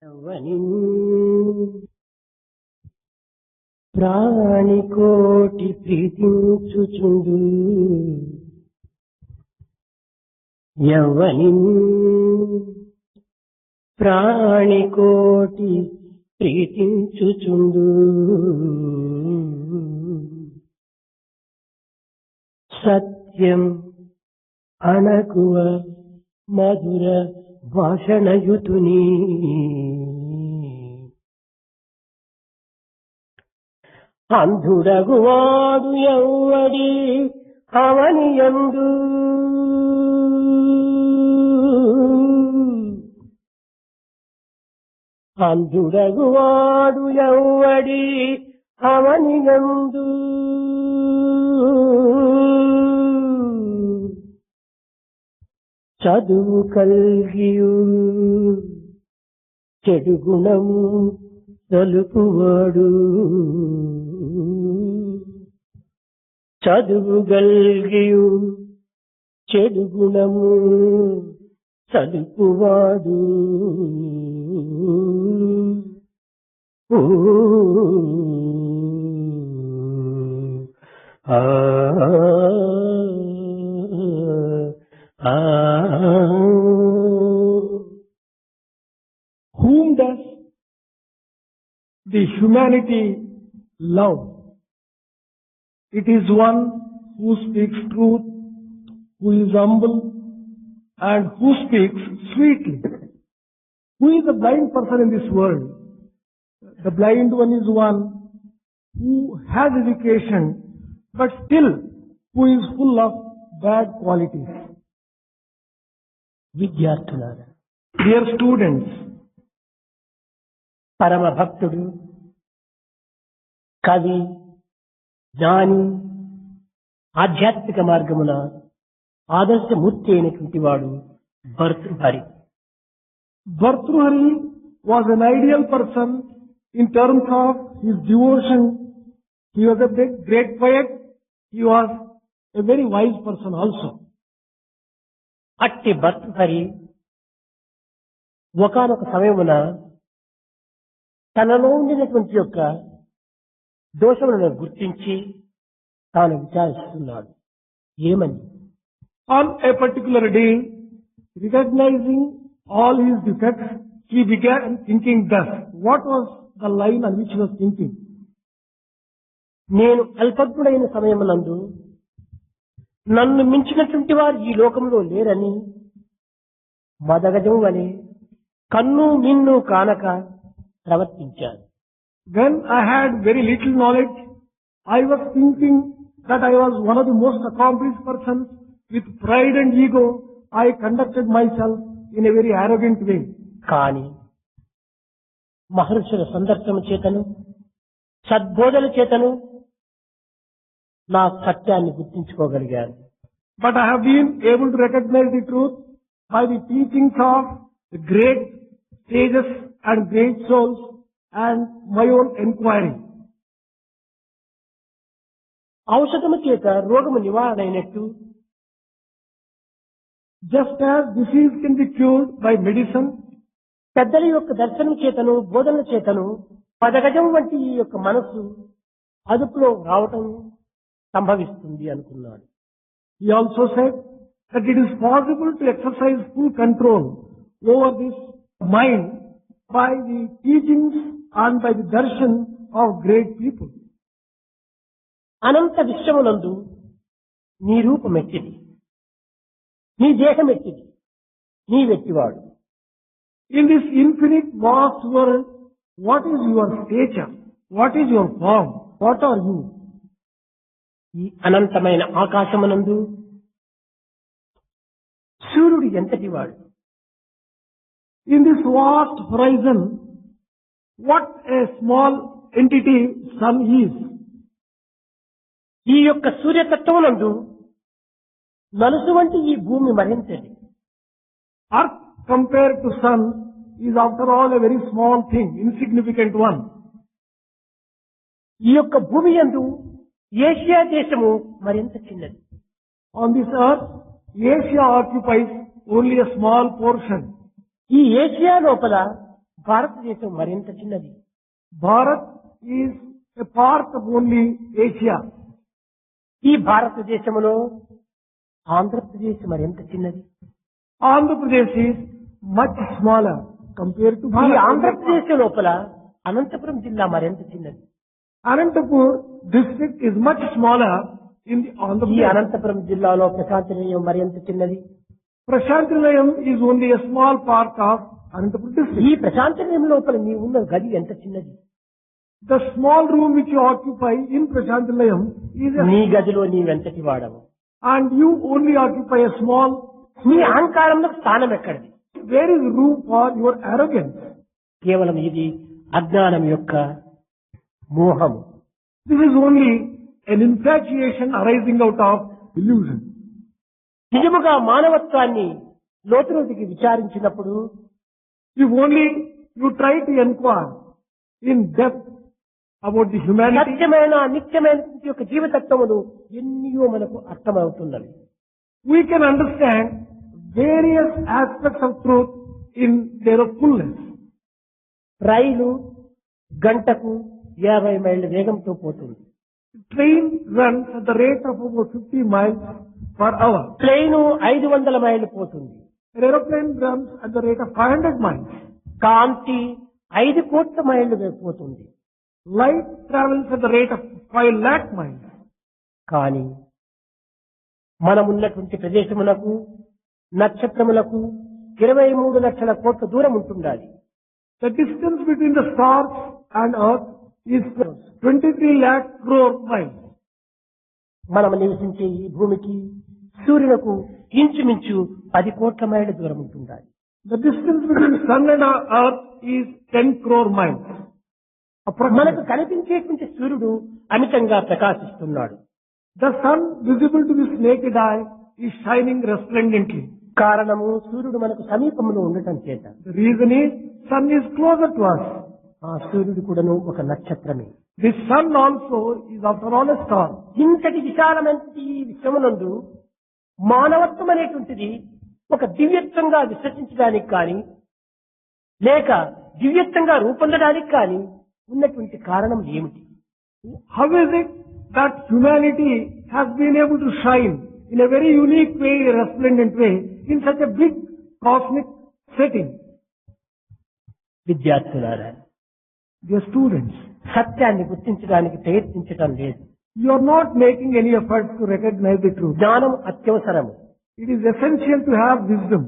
ఎవని ప్రాణికోటి ప్రీతించుచుండు ఎవని ప్రాణికోటి ప్రీతించుచుండు సత్యం అణకువ మధుర భాషణయుతుని అంధుడగువాడు ఎవ్వడి అవనియందు అంధుడగువాడు ఎవ్వడి అవనియందు చదువు కల్గియు చెడు గుణము తలుపువాడు చదువు గల్గియు చెడు గుణము తలుపువాడు Whom does the humanity love? It is one who speaks truth, who is humble, and who speaks sweetly. Who is the blind person in this world? The blind one is one who has education, but still who is full of bad qualities. విద్యార్థులారా, Dear students, పరమ భక్తుడు, కవి, జ్ఞాని, ఆధ్యాత్మిక మార్గమున ఆదర్శమూర్తి అయినటువంటి వాడు Bhartrihari. Bhartruhari was an ideal person in terms of his devotion. He was a great poet. He was a very wise person also. అట్టి భర్తృహరి ఒకానొక సమయమున తనలో ఉండినటువంటి యొక్క దోషములను గుర్తించి తాను విచారిస్తున్నాడు. ఏమని? On a particular day, recognizing all his defects, he began thinking thus. What was the line on which he was thinking? నేను అల్పజ్ఞుడైన సమయమునందు నన్ను మించినటువంటి వారు ఈ లోకంలో లేరని మదగజం వలె కన్ను మిన్ను Kanaka ప్రవర్తించాను. When I had very little knowledge, I was thinking that I was one of the most accomplished persons. With pride and ego, I conducted myself in a very arrogant way. కానీ మహర్షుల సందర్శన చేతను సద్బోధన చేతను నా సత్యాన్ని గుర్తించుకోగలిగాను. But I have been able to recognize the truth by the teachings of the great sages and great souls and my own inquiry. ఔషధము చేత రోగము నివారణ అయినట్టు, Just as disease can be cured by medicine, పెద్దల యొక్క దర్శనం చేతను బోధనల చేతను పదగజం వంటి ఈ యొక్క మనస్సు అదుపులో రావటం సంభవిస్తుంది అనుకున్నాడు. he also said that it is possible to exercise full control over this mind by the teachings and by the darshan of great people. అనంత విశ్వమునందు నీ రూపమెట్టిది, నీ దేహమెట్టిది, నీ వెట్టివాడు. In this infinite vast world, what is your stature? What is your form? What are you? ఈ అనంతమైన ఆకాశమునందు సూర్యుడు ఎంతటి వాడు? In this vast horizon, what a small entity sun is. ఈ యొక్క సూర్యతత్వమునందు మనసు వంటి ఈ భూమి మరింతది. Earth compared to sun is after all a very small thing, insignificant one. ఈ యొక్క భూమి యందు ఏషియా దేశము మరింత చిన్నది. On this earth, Asia occupies only a small portion. ఈ ఏషియా లోపల భారతదేశం మరింత చిన్నది. Bharat is a part of only Asia. ఈ భారతదేశంలో ఆంధ్రప్రదేశ్ మరింత చిన్నది. Andhra Pradesh is much smaller compared to ఈ Bharat. ఆంధ్రప్రదేశ్ లోపల అనంతపురం జిల్లా మరింత చిన్నది. Anantapur district is much smaller in the Andhra ఈ Pradesh. అనంతపురం జిల్లాలో ప్రశాంతి నిలయం మరింత చిన్నది. Prashanti Nilayam is only a small part of Anantapur ఈ district. ప్రశాంతి నిలయం లోపల నీ ఉన్న గది ఎంత చిన్నది. The small room which you occupy in Prashanti Nilayam is నీ గదిలో నీవెంతటి వాడవు. and you only occupy a small. నీ అహంకారంలో స్థానం ఎక్కడిది. Where is room for your arrogance? కేవలం ఇది అజ్ఞానం యొక్క మోహము. This is only an infatuation arising out of illusion. నిజముగా మానవత్వాన్ని లోతులోకి విచారించినప్పుడు If only you try to inquire in depth about the humanity, సత్యమైన నిత్యమైన యొక్క జీవితత్వములు ఎన్నో మనకు అర్థమవుతున్నవి. we can understand various aspects of truth in their fullness. రైలు గంటకు 50 మైళ్ళ వేగంతో పోతుంది. Train runs at the rate of about 50 miles per hour. Train 500 మైళ్ళు పోతుంది. An aeroplane runs at the rate of 500 miles. కాంతి 5 కోట్ల మైళ్ళు పోతుంది. Light travels at the rate of 5 lakh miles. కానీ మనమున్నటువంటి ప్రదేశములకు నక్షత్రములకు 23 లక్షల కోట్ల దూరం ఉంటుండాలి. The distance between the stars and earth is 23 lakh crore miles. మనం నివసించే ఈ భూమికి సూర్యులకు ఇంచుమించు 10 కోట్ల మైళ్ళ దూరం ఉంటుండాలి. The distance between sun and earth is 10 crore miles. మనకు కనిపించేటువంటి సూర్యుడు అమితంగా ప్రకాశిస్తున్నాడు. The sun visible to this naked eye is shining resplendently. కారణము సూర్యుడు మనకు సమీపంలో ఉండటం చేత. The reason is sun is closer to us. ఆ సూర్యుడు కూడాను ఒక నక్షత్రమే. The sun also is after all a star. ఇంతటి విశాలమైన ఈ విశ్వమునందు మానవత్వం అనేటువంటిది ఒక దివ్యత్వంగా విశ్వసించడానికి కానీ లేక దివ్యత్వంగా రూపొందడానికి కానీ ఉన్నటువంటి కారణం ఏమిటి? How is it that humanity has been able to shine in a very unique way, a resplendent way, in such a big cosmic setting? విద్యార్థులారా, Dear students, సత్యాన్ని గుర్తించడానికి ప్రయత్నించడం లేదు. you are not making any efforts to recognize the truth. జ్ఞానం అత్యవసరము. It is essential to have wisdom.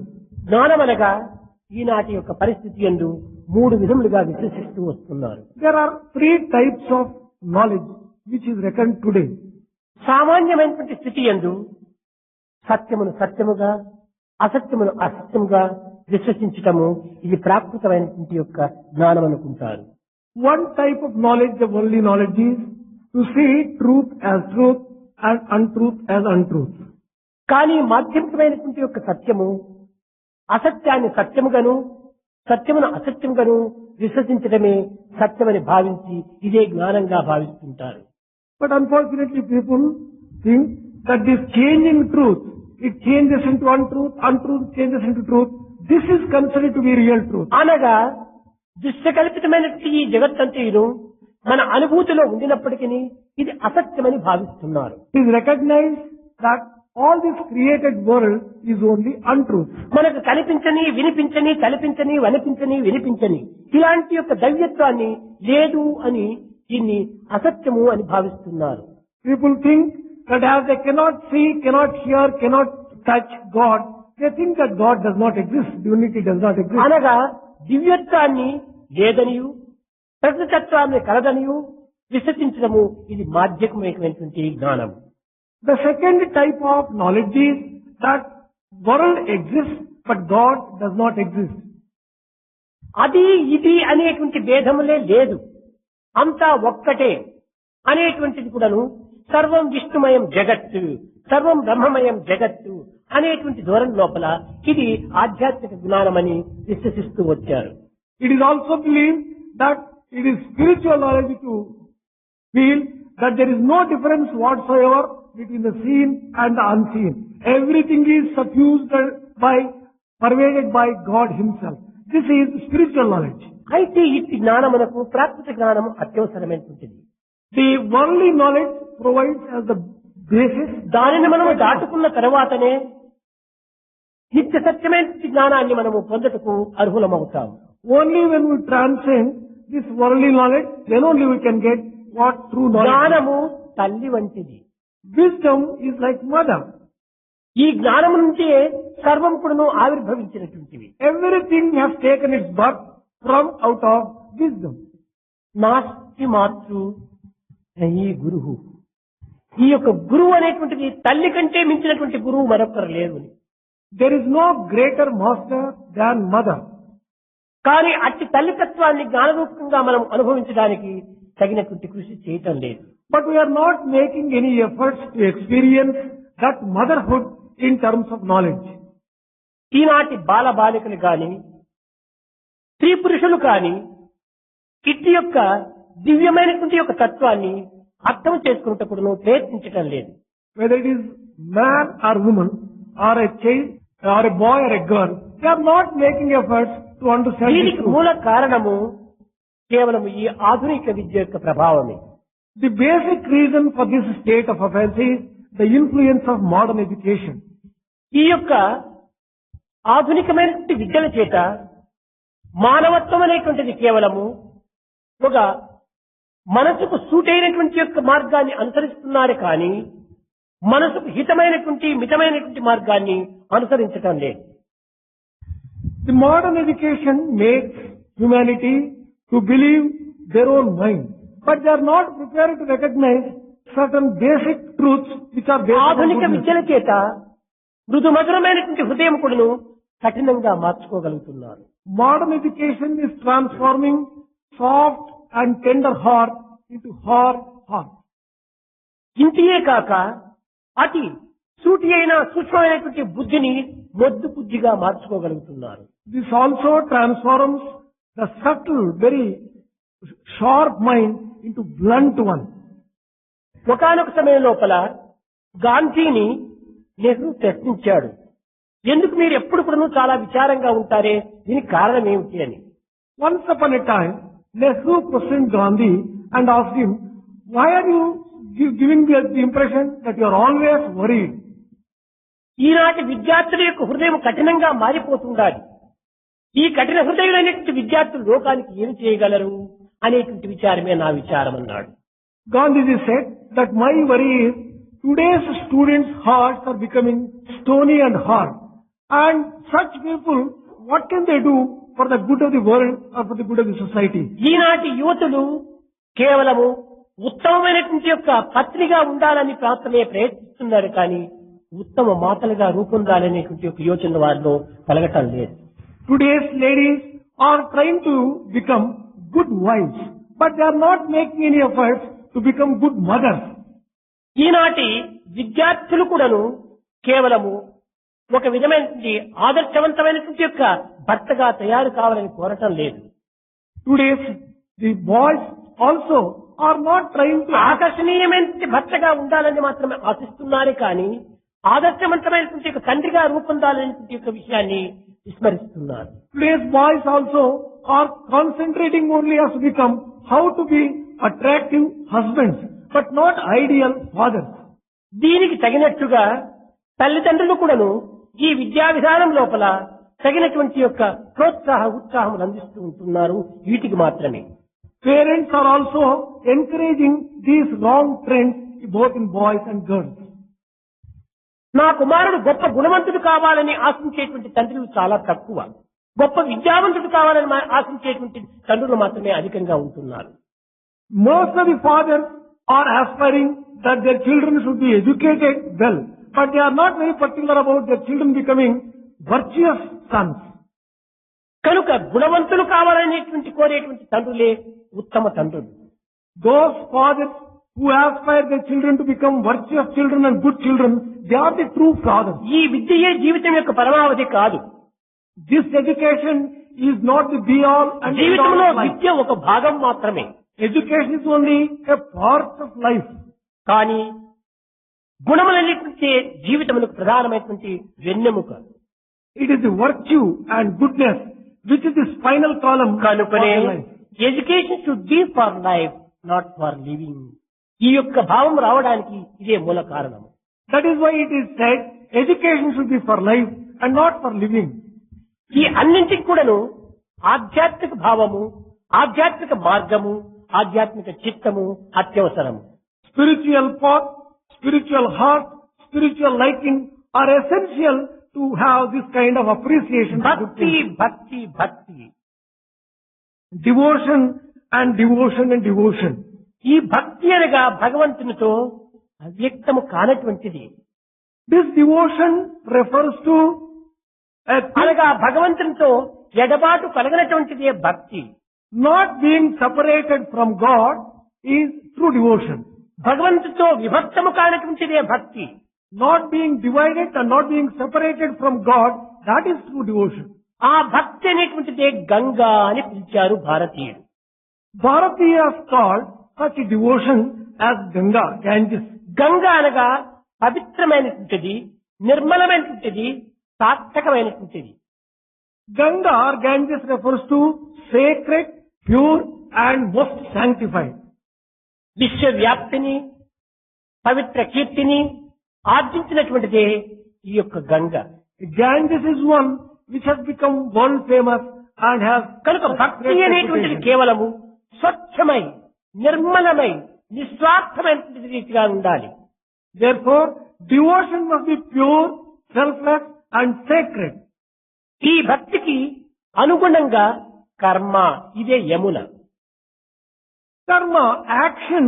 జ్ఞానం అనగా ఈనాటి యొక్క పరిస్థితి యందు 3 విధములుగా విశ్లేషిస్తూ వస్తున్నారు. There are 3 types of knowledge which is reckoned today. సామాన్యమైనటువంటి స్థితి యందు సత్యమును సత్యముగా అసత్యమును అసత్యముగా విశ్వసించటము ఇది ప్రాకృతమైనటువంటి యొక్క జ్ఞానం అనుకుంటారు. One type of knowledge, the worldly knowledge, is to see truth as truth and untruth as untruth. కానీ మాధ్యమికమైనటువంటి యొక్క సత్యము అసత్యాన్ని సత్యముగాను సత్యమును అసత్యముగాను విశ్వసించడమే సత్యమని భావించి ఇదే జ్ఞానంగా భావిస్తుంటారు. But unfortunately people think that this change in truth, it changes into untruth, untruth changes into truth. This is considered to be real truth. అనగా దుష్టకల్పితమైనటువంటి ఈ జగత్తంతయును మన అనుభూతిలో ఉండినప్పటికీ ఇది అసత్యమని భావిస్తున్నారు. It is recognized that all this created world is only untruth. మనకు కనిపించని వినిపించని కల్పించని వనిపించని వినిపించని ఇలాంటి యొక్క దైవ్యత్వాన్ని లేదు అని దీన్ని అసత్యము అని భావిస్తున్నారు. People think that as they cannot see, cannot hear, cannot touch God, they think that God does not exist, divinity does not exist. అనగా దివ్యత్వాన్ని లేదనియు ప్రకృతత్వాన్ని కలదనియు విశ్వసించడము ఇది మాధ్యమికమైనటువంటి జ్ఞానం. The second type of knowledge is that world exists but God does not exist. అది ఇది అనేటువంటి భేదములే లేదు, అంతా ఒక్కటే అనేటువంటిది కూడాను సర్వం విష్ణుమయం జగత్తు సర్వం బ్రహ్మమయం జగత్తు అనేటువంటి ధోరణి లోపల ఇది ఆధ్యాత్మిక జ్ఞానమని విశ్వసిస్తూ వచ్చారు. It is also believed that it is spiritual knowledge to feel that there is no difference whatsoever between the seen and the unseen. Everything is suffused by, pervaded by God Himself. This is spiritual knowledge. అయితే ఇట్టి జ్ఞానమునకు ప్రాకృతిక జ్ఞానము అత్యవసరమైనటువంటిది. The worldly knowledge provides as the basis. దానిని మనము దాటుకున్న తర్వాతనే నిత్య సత్యమైన జ్ఞానాన్ని మనము పొందటకు అర్హులమవుతాము. Only when we transcend this worldly knowledge, then only we can get what true knowledge is. జ్ఞానము తల్లి వంటిది. Wisdom is like mother. ఈ జ్ఞానం నుంచే సర్వం కూడాను ఆవిర్భవించినటువంటివి. Everything has taken its birth from out of wisdom. నాస్తి మాతృ ఈ గురువు. ఈ యొక్క గురువు అనేటువంటిది తల్లి కంటే మించినటువంటి గురువు మరొకరు లేరు. There is no greater master than mother. కానీ అట్టి తల్లితత్వాన్ని జ్ఞానరూపంగా మనం అనుభవించడానికి తగినటువంటి కృషి చేయటం లేదు. But we are not making any efforts to experience that motherhood in terms of knowledge. ఈనాటి బాల బాలికలు కాని స్త్రీ పురుషులు కాని ఇట్టి యొక్క దివ్యమైనటువంటి యొక్క తత్వాన్ని అర్థం చేసుకున్నప్పుడు ప్రయత్నించటం లేదు. Whether it is man or woman or a child or a boy or a girl, they are not making efforts to understand this దీనికి truth. మూల కారణము కేవలం ఈ ఆధునిక విద్య యొక్క ప్రభావమే. The basic reason for this state of affairs is the influence of modern education. ఈ యొక్క ఆధునికమైనటువంటి విద్యల చేత మానవత్వం అనేటువంటిది కేవలము ఒక మనసుకు సూటైనటువంటి యొక్క మార్గాన్ని అనుసరిస్తున్నారు కానీ మనసుకు హితమైనటువంటి మితమైనటువంటి మార్గాన్ని అనుసరించటం లేదు. The modern education makes humanity to believe their own mind, but they are not prepared to recognize certain basic truths which are based on ఆధునిక goodness. విద్యల చేత మృదు మధురమైనటువంటి హృదయం కూడాను కఠినంగా మార్చుకోగలుగుతున్నారు. Modern education is transforming soft and tender heart into hard heart. ఇంటియే కాక అతి సూటి అయిన సూక్ష్మమైనటువంటి బుద్ధిని మొద్దు బుద్ధిగా మార్చుకోగలుగుతున్నారు. This also transforms the subtle, very sharp mind into blunt one. ఒకానొక సమయం లోపల గాంధీని నెహ్రూ ప్రశ్నించాడు, ఎందుకు మీరు ఎప్పుడు కూడా చాలా విచారంగా ఉంటారే, దీనికి కారణం ఏమిటి అని. Once upon a time, Nehru questioned Gandhi and asked him, why are you giving the impression that you are always worried? ఈనాటి విద్యార్థుల యొక్క హృదయం కఠినంగా మారిపోతుండాలి. ఈ కఠిన హృదయులైనటువంటి విద్యార్థులు లోకానికి ఏమి చేయగలరు అనేటువంటి విచారమే నా విచారం అన్నాడు. Gandhiji said that my worry is today's students' hearts are becoming stony and hard. And such people, what can they do for the good of the world or for the good of the society? ఈనాటి యువతులు కేవలము ఉత్తమమైనటువంటి యొక్క పత్నిగా ఉండాలని మాత్రమే ప్రయత్నిస్తున్నారు కానీ ఉత్తమ మాతలుగా రూపొందాలనేటువంటి ఒక యోచన వారిలో కలగటం లేదు. Today's ladies are trying to become good wives, but they are not making any efforts to become good mothers. ఈనాటి విద్యార్థులు కూడాను కేవలము ఒక విధమైనటువంటి ఆదర్శవంతమైనటువంటి యొక్క భర్తగా తయారు కావాలని కోరటం లేదు. Today's the boys also are not trying to ఆకర్షణీయమైనటువంటి భర్తగా ఉండాలని మాత్రమే ఆశిస్తున్నారు కానీ ఆదర్శవంతమైనటువంటి యొక్క తండ్రిగా రూపొందాలనేటువంటి యొక్క విషయాన్ని విస్మరిస్తున్నారు. Today's boys also are concentrating only as to become how to be attractive husbands, but not ideal fathers. దీనికి తగినట్టుగా తల్లిదండ్రులు కూడాను ఈ విద్యా విధానం లోపల తగినటువంటి యొక్క ఉత్సాహములు అందిస్తూ ఉంటున్నారు. వీటికి మాత్రమే Parents are also encouraging these wrong trends both in boys and girls. నా కుమారుడు గొప్ప గుణవంతుడు కావాలని ఆశించేటువంటి తండ్రులు చాలా తక్కువ, గొప్ప విద్యావంతుడు కావాలని ఆశించేటువంటి తండ్రులు మాత్రమే అధికంగా ఉంటున్నారు. Most of the fathers are aspiring that their children should be educated well, but they are not very particular about their children becoming virtuous sons. కనుక గుణవంతులు కావాలనేటువంటి కోరేటువంటి తండ్రులే ఉత్తమ తండ్రులు. Those fathers who aspire their children to become virtuous children and good children, they are the true fathers. ఈ విద్యయే జీవితం యొక్క పరమావధి కాదు. This education is not the be all and end all జీవితంలో of life. విద్య ఒక భాగం మాత్రమే. Education is only a part of life. కానీ గుణములన్నింటి జీవితములకు ప్రధానమైనటువంటి వెన్నెముక. It is the virtue and goodness which is the spinal column for కనుకనే the life. Education should be for life not for living. ఈ యొక్క భావం రావడానికి ఇదే మూల కారణము. That is why it is said education should be for life and not for living. ఈ అన్నింటికి కూడాను ఆధ్యాత్మిక భావము, ఆధ్యాత్మిక మార్గము, ఆధ్యాత్మిక చిత్తము అత్యవసరము. Spiritual path, spiritual heart, spiritual liking are essential to have this kind of appreciation. for good భక్తి things. భక్తి భక్తి. Devotion and devotion and devotion. ఈ భక్తి అనగా భగవంతునితో అవ్యక్తము కానటువంటిది. This devotion refers to a thing అనగా భగవంతునితో ఎడబాటు కలగనటువంటిదే భక్తి. not being separated from God is true devotion. భగవంతునితో విభక్తము కానటువంటిదే భక్తి. Not being divided and not being separated from God, that is true devotion. ఆ భక్తి అనేటువంటిదే గంగా అని పిలిచారు భారతీయుడు. Bharatiyas called such a devotion as Ganga, Ganges. Ganga అనగా పవిత్రమైనటువంటిది, నిర్మలమైనటువంటిది, సార్థకమైనటువంటిది. Ganga or Ganges refers to sacred, pure and most sanctified. విశ్వవ్యాప్తిని, పవిత్ర కీర్తిని ఆర్జించినటువంటిదే ఈ యొక్క Ganga. Ganges is one which has become world famous and has కనుక భక్తి great అనేటువంటిది reputation. కేవలము స్వచ్ఛమై, నిర్మలమై, నిస్వార్థమైనటువంటి రీతిగా ఉండాలి. Therefore, devotion must be pure, selfless and sacred. ఈ భక్తికి అనుగుణంగా కర్మ, ఇదే Yamuna. Karma, action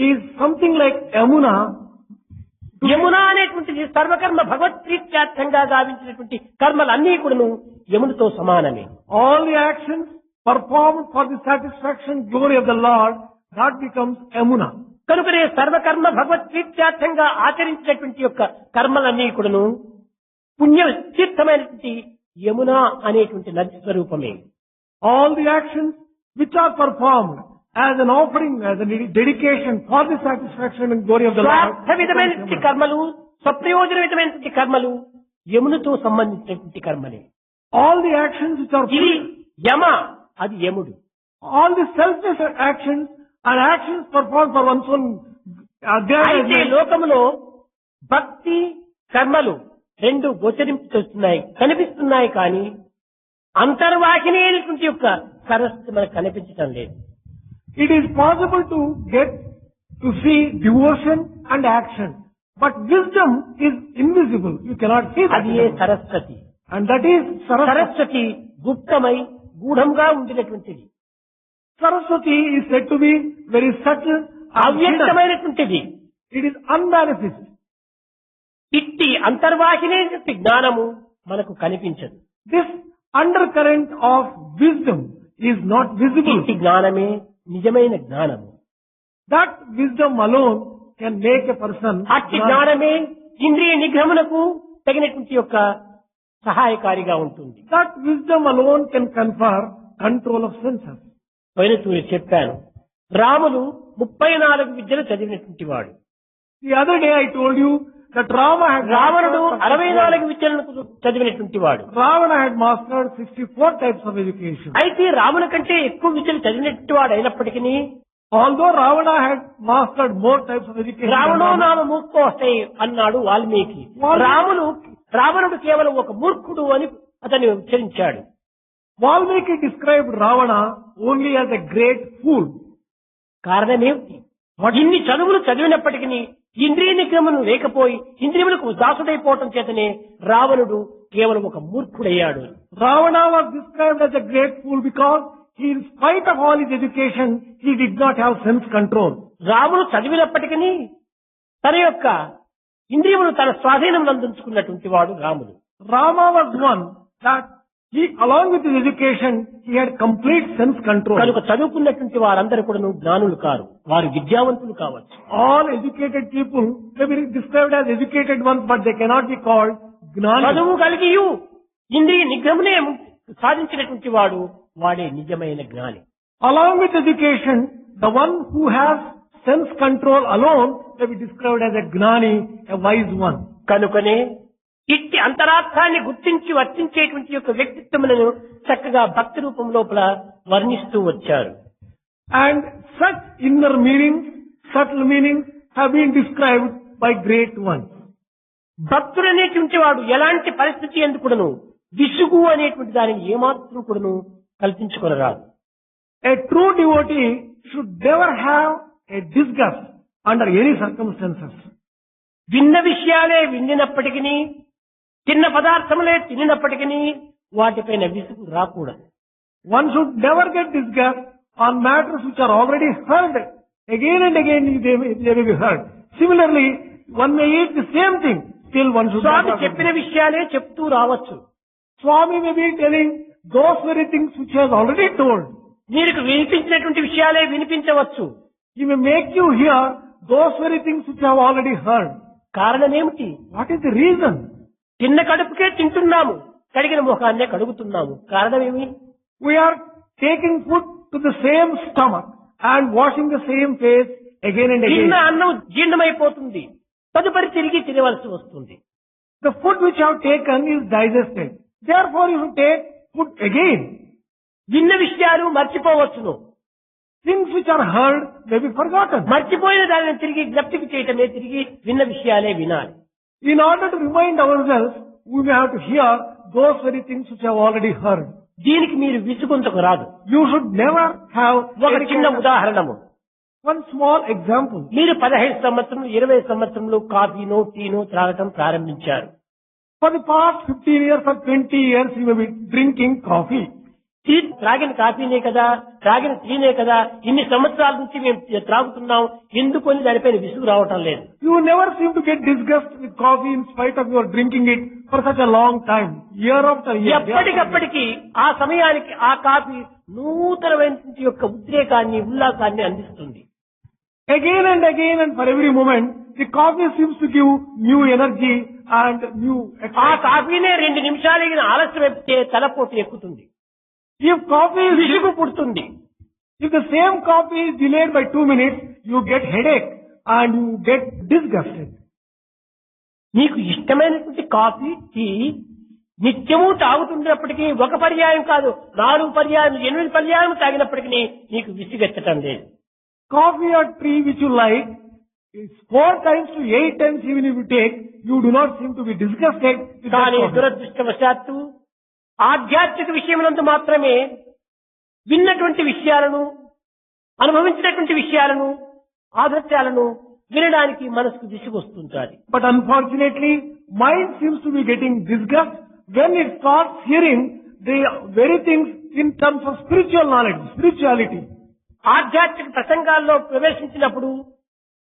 is something like Yamuna. Yamuna అనేటువంటిది సర్వకర్మ భగవత్ప్రీత్యార్థంగా గావించినటువంటి కర్మలన్నీ కూడాను యమునితో సమానమే. All the actions performed for the satisfaction, glory of the Lord, that becomes Yamuna. కనుకనే సర్వకర్మ భగవత్ప్రీత్యార్థంగా ఆచరించినటువంటి యొక్క కర్మలన్నీ కూడాను పుణ్య తీర్థమైనటువంటి యమున అనేటువంటి నది స్వరూపమే. All the actions which are performed as an offering, as a dedication for the satisfaction and glory of the Lord. స్వార్థ విధమైనటువంటి కర్మలు, స్వప్రయోజన విధమైనటువంటి కర్మలు యమునితో సంబంధించినటువంటి కర్మలే. All the actions which are ఇది యమ, అది యముడు. all the selfless actions are actions performed for one's own అయితే aggrandizement. లోకములో భక్తి కర్మలు రెండు గోచరించుతున్నాయి, కనిపిస్తున్నాయి, కానీ అంతర్వాహిని అయినటువంటి యొక్క సరస్సు మనకు కనిపించటం లేదు. It is possible to get to see devotion and action, but wisdom is invisible. You cannot see that. అది ఏ Saraswati. And that is Saraswati. Saraswati గుప్తమై గూఢంగా ఉండినటువంటిది, Saraswati is said to be very subtle and hidden. అవ్యక్తమైనటువంటిది. It is unmanifest. ఇట్టి అంతర్వాహిని జ్ఞానము మనకు కనిపించదు. This undercurrent of wisdom is not visible. ఇట్టి జ్ఞానమే నిజమైన జ్ఞానము. That wisdom alone can make a person అట్టి జ్ఞానమే ఇంద్రియ నిగ్రహమునకు తగినటువంటి యొక్క సహాయకారిగా ఉంటుంది. That wisdom alone can confer control of senses. పైన చెప్పాను, రాములు 34 విద్యలు చదివినటువంటి వాడు. The other day I told you that రావణుడు 64 విద్యలను చదివినటువంటి వాడు. Ravana had mastered 64 types of education. అయితే రాముని కంటే ఎక్కువ విద్యలు చదివినటువంటి వాడు అయినప్పటికీ Although Ravana had mastered more types of education, than రావణో Rama, నామ మూర్ఖోస్తే అన్నాడు వాల్మీకి. రావణుడు కేవలం ఒక మూర్ఖుడు అని అతను ఉచ్చరించాడు. Valmiki described Ravana only as a great fool. కారణమేమిటి? ఇన్ని చదువులు చదివినప్పటికీ ఇంద్రియ నిగ్రహమును లేకపోయి ఇంద్రియములకు దాసుడైపోవటం చేతనే రావణుడు కేవలం ఒక మూర్ఖుడయ్యాడు. Ravana was described as a great fool because he, in spite of all his education, he did not have sense control. రాముడు చదివినప్పటికీ తన యొక్క ఇంద్రియమును తన స్వాధీనం అందించుకున్నటువంటి వాడు రాముడు. Rama was one that he, along with his education, he had complete sense control. కనుక చదువుకున్నటువంటి వారందరూ కూడా జ్ఞానులు కారు, వారు విద్యావంతులు కావచ్చు. All educated people may be described as educated ones, but they cannot be called gnani. చదువు కలిగియు ఇంద్రియ నిగ్రహమునే సాధించినటువంటి వాడు వాడే నిజమైన జ్ఞాని. Along with education, the one who has sense control alone may be described as a gnani, a wise one. కనుకనే ఇట్టి అంతరార్థాన్ని గుర్తించి వర్తించేటువంటి యొక్క వ్యక్తిత్వములను చక్కగా భక్తి రూపం లోపల వర్ణిస్తూ వచ్చారు. And such inner meanings, subtle meanings have been described by great ones. భక్తుడు అనేటువంటి వాడు ఎలాంటి పరిస్థితి ఎందుకును విసుగు అనేటువంటి దానిని ఏమాత్రం కూడాను కల్పించుకొనరాదు. A true devotee should never have a disgust under any circumstances. విన్న విషయాలే విన్నప్పటికీ తిన్న పదార్థములే తిన్నప్పటికీ వాటిపైన విసుగు రాకూడదు. One should never get disgust on matters which are already heard. Again and again they may be heard. Similarly, one may eat the same thing, still one should Swamy not. చెప్పిన విషయాలే చెప్తూ రావచ్చు. Swami may be telling those very things which he has already told. మీకు వినిపించినటువంటి విషయాలే వినిపించవచ్చు. He may make you hear those very things which you have already heard. కారణం ఏమిటి? What is the reason? తిన్న కడుపుకే తింటున్నాము, కడిగిన ముఖాన్నే కడుగుతున్నాము. కారణం ఏమి? We are taking food to the same stomach and washing the same face again and again. తిన్న అన్నం జీర్ణమైపోతుంది, తదుపరి తిరిగి తినవలసి వస్తుంది. The food which you have taken is digested. Therefore you should take food again. విన్న విషయాలు మర్చిపోవచ్చును. Things which are heard may be forgotten. మర్చిపోయిన దానిని తిరిగి జ్ఞప్తికి చేయటమే తిరిగి విన్న విషయాలే వినాలి. In order to remind ourselves, we may have to hear those very things which you have already heard. దీనికి మీరు విసుగుంతకు రాదు. You should never have ఒక చిన్న ఉదాహరణము. one small example. మీరు 15 సంవత్సరం 20 సంవత్సరంలో కాఫీనో టీనో త్రాగటం ప్రారంభించారు. For the past 15 years or 20 years, you may be drinking coffee. Tea త్రాగిన కాఫీనే కదా, త్రాగిన టీనే కదా, ఇన్ని సంవత్సరాల నుంచి మేము త్రాగుతున్నాం, ఎందుకు అని దానిపైన విసుగు రావటం లేదు. You never seem to get disgust with coffee in spite of your drinking it for such a long time, year after year. ఎప్పటికప్పటికి ఆ సమయానికి ఆ కాఫీ నూతనమైన యొక్క ఉద్రేకాన్ని ఉల్లాసాన్ని అందిస్తుంది. Again and for every moment, the coffee seems to give new energy and new ఆ excitement. కాఫీనే 2 నిమిషాలకి ఆలస్యం అయితే తలపోటు ఎక్కుతుంది, If coffee is, విసుగు పుడుతుంది. if the same coffee is delayed by 2 minutes, you get headache and you get disgusted. నీకు ఇష్టమైనటువంటి కాఫీ టీ నిత్యము తాగుతున్నప్పటికీ ఒక పర్యాయం కాదు 4 పర్యాయం 8 పర్యాయం తాగినప్పటికీ నీకు విసిగెత్తటం లేదు. Coffee or tea which you like is 4 times to 8 times even if you take, you do not seem to be disgusted with that కానీ coffee. దురదృష్టవశాత్తు ఆధ్యాత్మిక విషయమునందు మాత్రమే విన్నటువంటి విషయాలను అనుభవించినటువంటి విషయాలను ఆదర్శాలను వినడానికి మనసుకు విసుగు వస్తుంటుంది. But unfortunately, mind seems to be getting disgust when it starts hearing the very things in terms of spiritual knowledge, spirituality. ఆధ్యాత్మిక ప్రసంగాల్లో ప్రవేశించినప్పుడు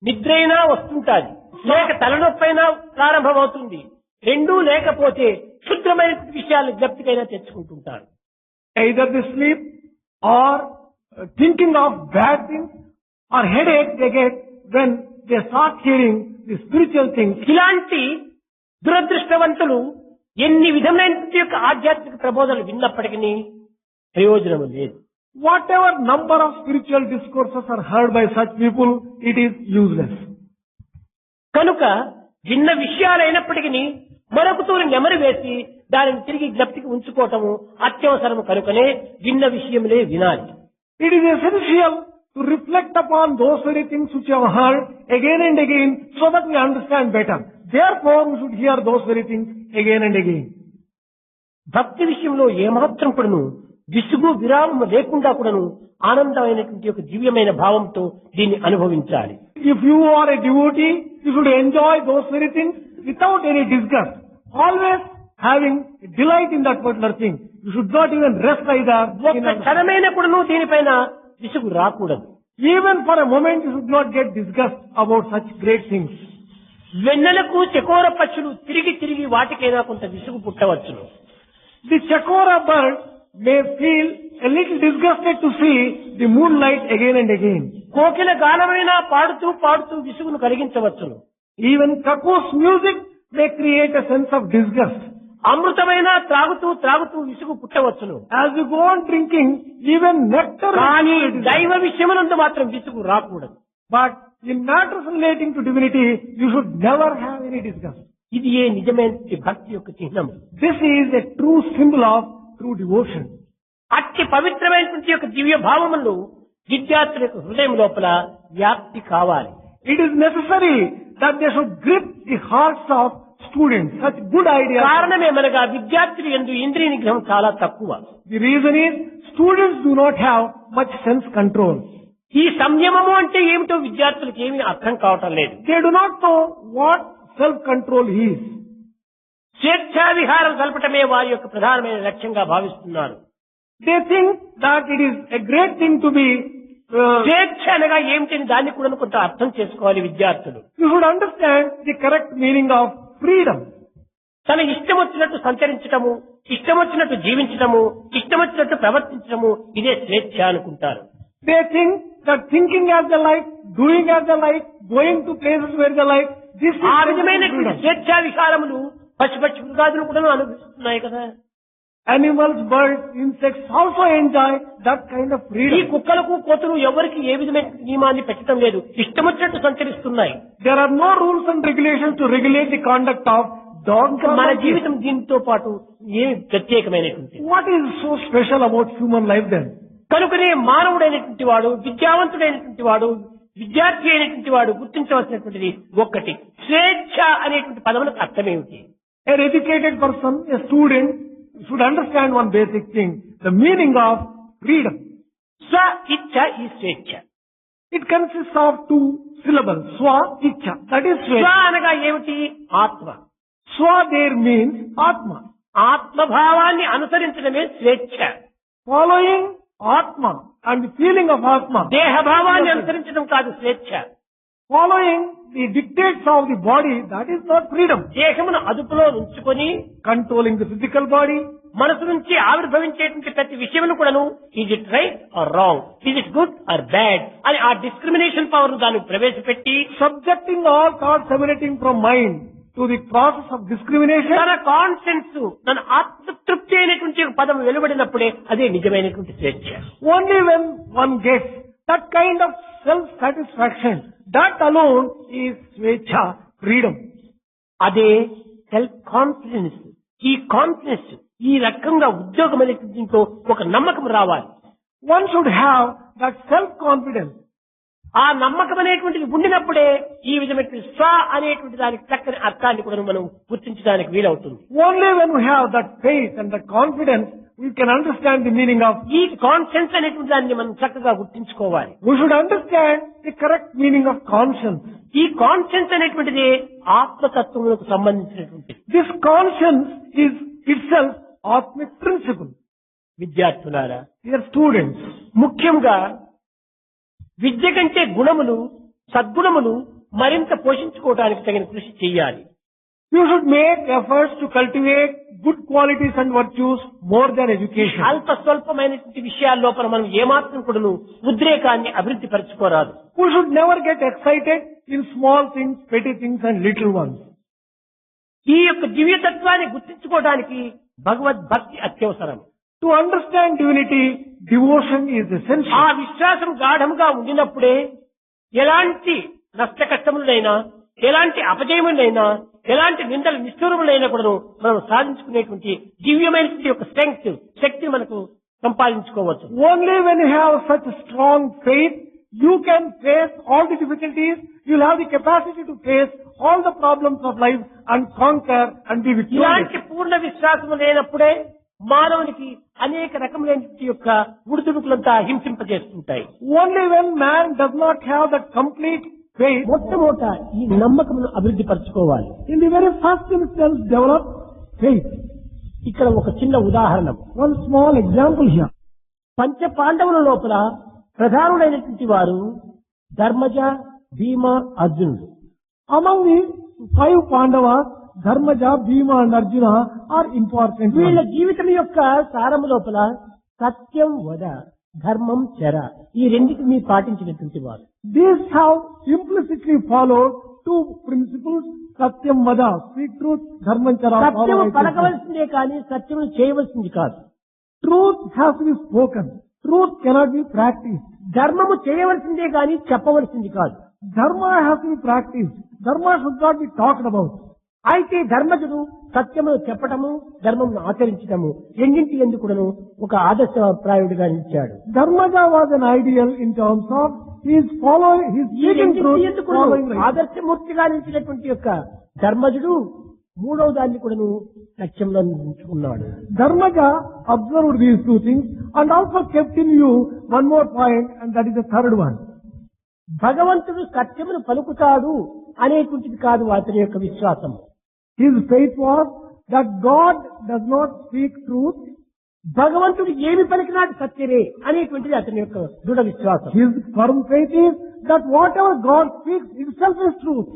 నిద్రైనా వస్తుంటాది, లేక తలనొప్పైనా ప్రారంభమవుతుంది. రెండూ లేకపోతే క్షుద్రమైన విషయాలు జ్ఞప్తికైనా తెచ్చుకుంటుంటారు. Either they sleep or thinking of bad things or headache they get when they start hearing the spiritual things. ఇలాంటి దురదృష్టవంతులు ఎన్ని విధమైన యొక్క ఆధ్యాత్మిక ప్రబోధనలు విన్నప్పటికీ ప్రయోజనం లేదు. Whatever number of spiritual discourses are heard by such people, it is useless. కనుక విన్న విషయాలైనప్పటికీ మరొక తూరి నెమరు వేసి దానిని తిరిగి జ్ఞప్తికి ఉంచుకోవటము అత్యవసరము. కనుకనే విన్న విషయములే వినాలి. It is essential to reflect upon those very things which you have heard again and again so that we understand better. Therefore, we should hear those very things again and again. భక్తి విషయంలో ఏమాత్రం కూడాను విసుగు విరామం లేకుండా కూడాను ఆనందమైనటువంటి ఒక దివ్యమైన భావంతో దీన్ని అనుభవించాలి. If you are a devotee, you should enjoy those very things without any disgust. Always having delight in that particular thing. You should not even rest either. ఒక్క క్షణమైన కూడాను దీనిపైన విసుగు రాకూడదు. Even for a moment, you should not get disgust about such great things. వెన్నెలకు చకోర పక్షులు తిరిగి తిరిగి వాటికైనా కొంత విసుగు పుట్టవచ్చును. The chakora bird may feel a little disgusted to see the moonlight again and again. కోకిల గానమైనా పాడుతూ పాడుతూ విసుగును కలిగించవచ్చును. Even cuckoo's music may create a sense of disgust. అమృతమైనా త్రాగుతూ త్రాగుతూ విసుగు పుట్టవచ్చును. As you go on drinking, even nectar. కానీ దైవ విషయమునందు మాత్రం విసుగు రాకూడదు. But in matters relating to divinity, you should never have any disgust. ఇది ఏ నిజమైన భక్తి యొక్క చిహ్నం. This is a true symbol of true devotion. అట్టి పవిత్రమైనటువంటి యొక్క దివ్య భావములు విద్యార్థుల యొక్క హృదయం లోపల వ్యాప్తి కావాలి. It is necessary that they should grip the hearts of students. Such good ideas. కారణమేమనగా విద్యార్థులు యందు ఇంద్రియ నిగ్రహం చాలా తక్కువ. The reason is students do not have much sense control. ఈ సంయమము అంటే ఏమిటో విద్యార్థులకు ఏమీ అర్థం కావటం లేదు. They do not know what self-control is. స్వేచ్ఛా విహారం కల్పటమే వారి యొక్క ప్రధానమైన లక్ష్యంగా భావిస్తున్నారు. They think that it is a great thing to be స్వేచ్ఛ అనగా ఏమిటని దాన్ని కూడా కొంత అర్థం చేసుకోవాలి విద్యార్థులు. You should understand the correct meaning of freedom. తన ఇష్టం వచ్చినట్టు సంచరించటము, ఇష్టం వచ్చినట్టు జీవించటము, ఇష్టం వచ్చినట్టు ప్రవర్తించటము ఇదే స్వేచ్ఛ అనుకుంటారు. They think that thinking as they like, doing as they like, going to places where they like, this is ఆ విధమైన freedom. స్వేచ్ఛా విహారములు పశుపక్షి మృగాదులు కూడా అనుభవిస్తున్నాయి కదా. Animals, birds, insects also enjoy that kind of ఈ freedom. కుక్కలకు కోతులు ఎవరికి ఏ విధమైన నియమాన్ని పెట్టడం లేదు, ఇష్టం వచ్చినట్టు సంచరిస్తున్నాయి. There are no rules and regulations to regulate the conduct of dogs. ఇంకా మన జీవితం దీంతో పాటు ఏమి ప్రత్యేకమైనటువంటి. What is so special about human life then? కనుకనే మానవుడైనటువంటి వాడు, విద్యావంతుడైనటువంటి వాడు, విద్యార్థి అయినటువంటి వాడు గుర్తించవలసినటువంటిది ఒక్కటి, స్వేచ్ఛ అనేటువంటి పదములకు అర్థమేమిటి. An educated person, a student, should understand one basic thing, the meaning of freedom. స్వ ఇచ్ఛ ఈ స్వేచ్ఛ. It consists of two syllables, swa, ichha. That is స్వ swa. అనగా ఏమిటి? ఆత్మ. Swa there means atma. ఆత్మభావాన్ని అనుసరించడమే స్వేచ్ఛ. Following atma and the feeling of atma. దేహభావాన్ని అనుసరించడం కాదు స్వేచ్ఛ. Following the dictates of the body, that is not freedom. దేహమును అదుపులో ఉంచుకొని Controlling the physical body, మనసు నుంచి ఆవిర్భవించేటువంటి ప్రతి విషయమును కూడాను is it right are wrong, is it good or bad అని ఆ డిస్క్రిమినేషన్ పవర్ దాన్ని ప్రవేశపెట్టి subjecting all thoughts emanating from mind to the process of discrimination. తన కాన్షియన్స్, తన ఆత్మతృప్తి అయినటువంటి ఒక పదం వెలువడినప్పుడే అదే నిజమైనటువంటి స్వేచ్ఛ. Only when one gets that kind of self-satisfaction, that alone is swecha, freedom. అదే సెల్ఫ్ కాన్ఫిడెన్స్. ఈ కాన్ఫిడెన్స్, ఈ రకంగా ఉద్యోగం అనేటువంటి ఒక నమ్మకం రావాలి. One should have that self-confidence. ఆ నమ్మకం అనేటువంటిది ఉండినప్పుడే ఈ విధమైన స్వ అనేటువంటి దానికి చక్కని అర్థాన్ని కూడా మనం గుర్తించడానికి వీలవుతుంది. Only when we have that faith and that confidence, we can understand the meaning of. ఈ కాన్షియన్స్ అనేటువంటి దాన్ని మనం చక్కగా గుర్తించుకోవాలి. We should understand the correct meaning of conscience. ఈ కాన్షియన్స్ అనేటువంటిది ఆత్మతత్వములకు సంబంధించినటువంటిది. This conscience is itself Atmic principle. విద్యార్థులారా, Dear students, ముఖ్యంగా విద్య కంటే గుణములు, సద్గుణములు మరింత పోషించుకోవడానికి తగిన కృషి చేయాలి. you should make efforts to cultivate good qualities and virtues more than education. అల్ప స్వల్పమైనటువంటి విషయాల లోపల మనం ఏమాత్రం కూడాను ఉద్రేకాన్ని అభివృద్ధి పరచుకోరాదు. We should never get excited in small things, petty things and little ones. ఈ యొక్క దివ్యతత్వాన్ని గుర్తించుకోవడానికి భగవద్భక్తి అత్యవసరం. To understand divinity, devotion is essential. ఆ విశ్వాసం గాఢంగా ఉండినప్పుడే ఎలాంటి నష్ట కష్టములైనా, ఎలాంటి అపజయములైనా, ఎలాంటి నిందలు నిష్ఠూరములైనా కూడా మనం సాధించుకునేటువంటి దివ్యమైనటువంటి యొక్క స్ట్రెంగ్త్, శక్తిని మనకు సంపాదించుకోవచ్చు. Only when you have such strong faith, you can face all the difficulties, you'll have the capacity to face all the problems of life and conquer and be victorious. ఇలాంటి పూర్ణ విశ్వాసము లేనప్పుడే మానవునికి అనేక రకములైన యొక్క ఉడుదుడుకులంతా హింసింపజేస్తుంటాయి. Only when man does not have that complete faith, మొట్టమొదట ఈ నమ్మకమును అభివృద్ధి పరచుకోవాలి. in the very first instance develop faith. ఇక్కడ ఒక చిన్న ఉదాహరణ, One small example here. పంచ పాండవుల లోపల ప్రధానులైనటువంటి వారు ధర్మజ, భీమ, అర్జునుడు. Among the 5 Pandavas, Dharmaja, Bhima and Arjuna are important. వీళ్ళ ones. జీవితం యొక్క సారము లోపల సత్యం వద, ధర్మం చెర, ఈ రెండింటిని పాటించినటువంటి వారు. These have implicitly followed 2 principles, Satyam Vada, speak truth, Dharmam Chara, follow సత్యము righteousness. పలకవలసిందే కానీ సత్యమును చేయవలసింది కాదు. Truth has to be spoken. Truth cannot be practiced. ధర్మము చేయవలసిందే కానీ చెప్పవలసింది కాదు. Dharma has to be practiced. Dharma should not be talked about. అయితే ధర్మజుడు సత్యమును చెప్పటము, ధర్మమును ఆచరించటము రెండింటి ఎందుకును ఒక ఆదర్శప్రాయుడిగా నిలిచాడు. Dharmaja was an ideal in terms of his following, his ఈ speaking రెండింటి truth, ఎందుకును following right. ఆదర్శమూర్తిగా నిలిచినటువంటి యొక్క ధర్మజుడు మూడవ దాన్ని కూడాను లక్ష్యంలో ఉంచుకున్నాడు. Dharmaja observed these two things and also kept in view one more point, and that is the third one. భగవంతుడు సత్యమును పలుకుతాడు అనేటువంటిది కాదు అతని యొక్క విశ్వాసం. His faith was that God does not speak truth. భగవంతుడు ఏమి పలికినాడు సత్యమే అనేటువంటిది అతని యొక్క దృఢ విశ్వాసం. His firm faith is that whatever God speaks itself is truth.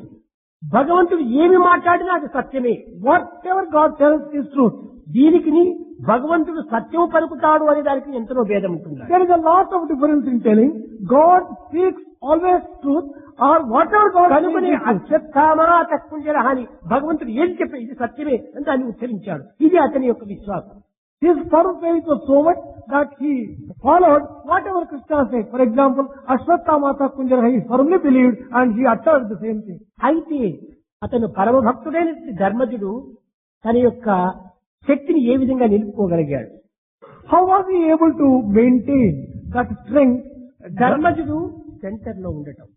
భగవంతుడు ఏమి మాట్లాడినా అది సత్యమే. Whatever God tells is truth. దీనికి భగవంతుడు సత్యం పలుకుతాడు అనే దానికి ఎంతలో భేదం ఉంటుంది. There is a lot of difference in telling God speaks always truth or whatever God కనుకనే speaks is truth. అశ్వత్థామా తత్పుంజరః అని భగవంతుడు ఏది చెప్పి ఇది సత్యమే అని దాన్ని ఉచ్చరించాడు. ఇది అతని యొక్క విశ్వాసం. His firm faith was so much that he followed whatever Krishna said. For example, Ashwatthama Kunjara, he firmly believed and he uttered the same thing. అయితే అతను పరమ భక్తుడైన ధర్మజుడు తన యొక్క శక్తిని ఏ విధంగా నిలుపుకోగలిగాడు? How was he able to maintain that strength? ధర్మజుడు సెంటర్ లో ఉండటం.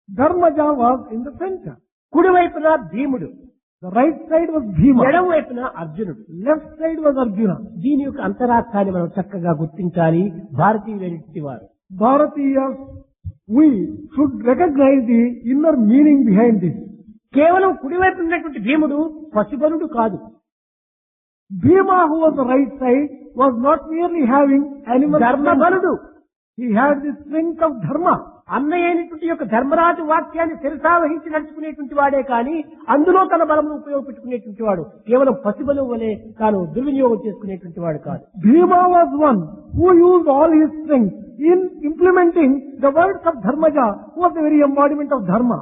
Dharmaja was in the center. కుడివైపున భీముడు, The right side was Bhima. ఎడమ వైపున అర్జునుడు. Left side was Arjuna. దీని యొక్క అంతరార్థాన్ని మనం చక్కగా గుర్తించాలి. భారతీయులైనటువంటి వారు Bharatiyas, we should recognize the inner meaning behind this. కేవలం కుడివైపు ఉన్నటువంటి భీముడు పశుబలుడు కాదు. Bhima, who was the right side, was not merely having animal ధర్మబలుడు. strength. He had the strength of dharma. అన్నయ్య అయినటువంటి యొక్క ధర్మరాజు వాక్యాన్ని శిరసావహించి నడుచుకునేటువంటి వాడే కానీ అందులో తన బలమును ఉపయోగపెట్టుకునేటువంటి వాడు కేవలం పసిబలం వలె తాను దుర్వినియోగం చేసుకునేటువంటి వాడు కాదు. Bhima was one who used all his strength in implementing the words of Dharmaja, who was the very embodiment of dharma.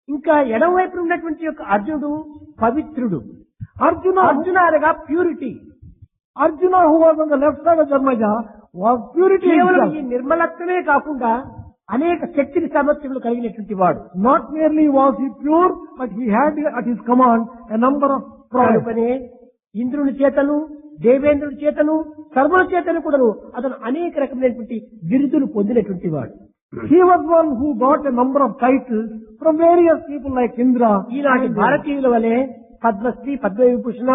ఇంకా ఎడమవైపు ఉన్నటువంటి యొక్క అర్జునుడు పవిత్రుడు. Arjuna, అనగా purity. Arjuna, who was on the left side of Dharmaja, was purity కేవలం himself. ఈ నిర్మలత్వమే కాకుండా అనేక శక్తిని సామర్థ్యములు కలిగినటువంటి వాడు. Not merely was he pure, but he had at his command a number of prowess. కనుకనే ఇంద్రుని చేతను, దేవేంద్రుని చేతను, సర్వుల చేతను కూడాను అతను అనేక రకమైనటువంటి బిరుదులు పొందినటువంటి వాడు. He was one who got a number of titles from various people like Indra. ఈనాటి భారతీయుల వలె పద్మశ్రీ, పద్మవిభూషణ,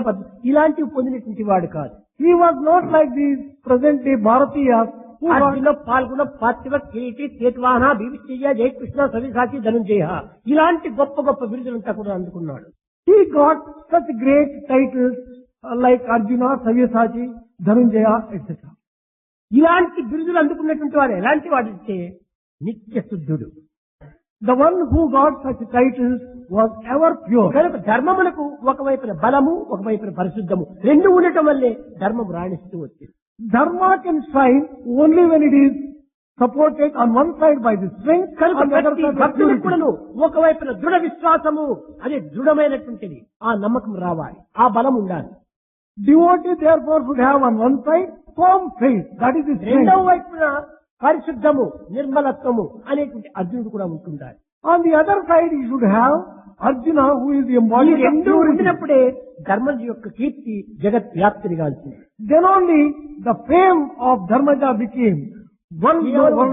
ఇలాంటివి పొందినటువంటి వాడు కాదు. He was not like these present day Bharatiyas who got Arjuna పాల్గొన పార్థివ కిరీటి చేత్వాహన భీవిష్య జయకృష్ణ సవిసాచి ధనుంజయ ఇలాంటి గొప్ప గొప్ప బిరుదులంతా కూడా అందుకున్నాడు. He got such great titles like Arjuna, Savyasachi, Dhanunjaya, etc. ఇలాంటి బిరుదులు అందుకున్నటువంటి వాడు ఎలాంటి వాడంటే నిత్య శుద్ధుడు. The one who got such titles was ever pure. కనుక ధర్మములకు ఒకవైపున బలము, ఒకవైపున పరిశుద్ధము రెండు ఉండటం వల్లే ధర్మం రాణిస్తూ వచ్చింది. Dharma can shine only when it is supported on one side by the strength, కనుక on the other ప్రతి side by భక్తులకు purity. కూడాను ఒకవైపున దృఢ విశ్వాసము అదే దృఢమైనటువంటిది ఆ నమ్మకం రావాలి, ఆ బలం ఉండాలి. Devotee therefore should have on one side firm faith, that is the రెండవ strength. వైపున పరిశుద్ధము, నిర్మలత్వము అనేటువంటి అర్జునుడు కూడా ఉంటుండాలి. On the other side he should have Arjuna, who is the ఈ embodiment of రెండు purity. ఉండినప్పుడే ధర్మజు యొక్క కీర్తి జగత్ వ్యాప్తిగాల్సింది. Then only the fame of Dharmaja became world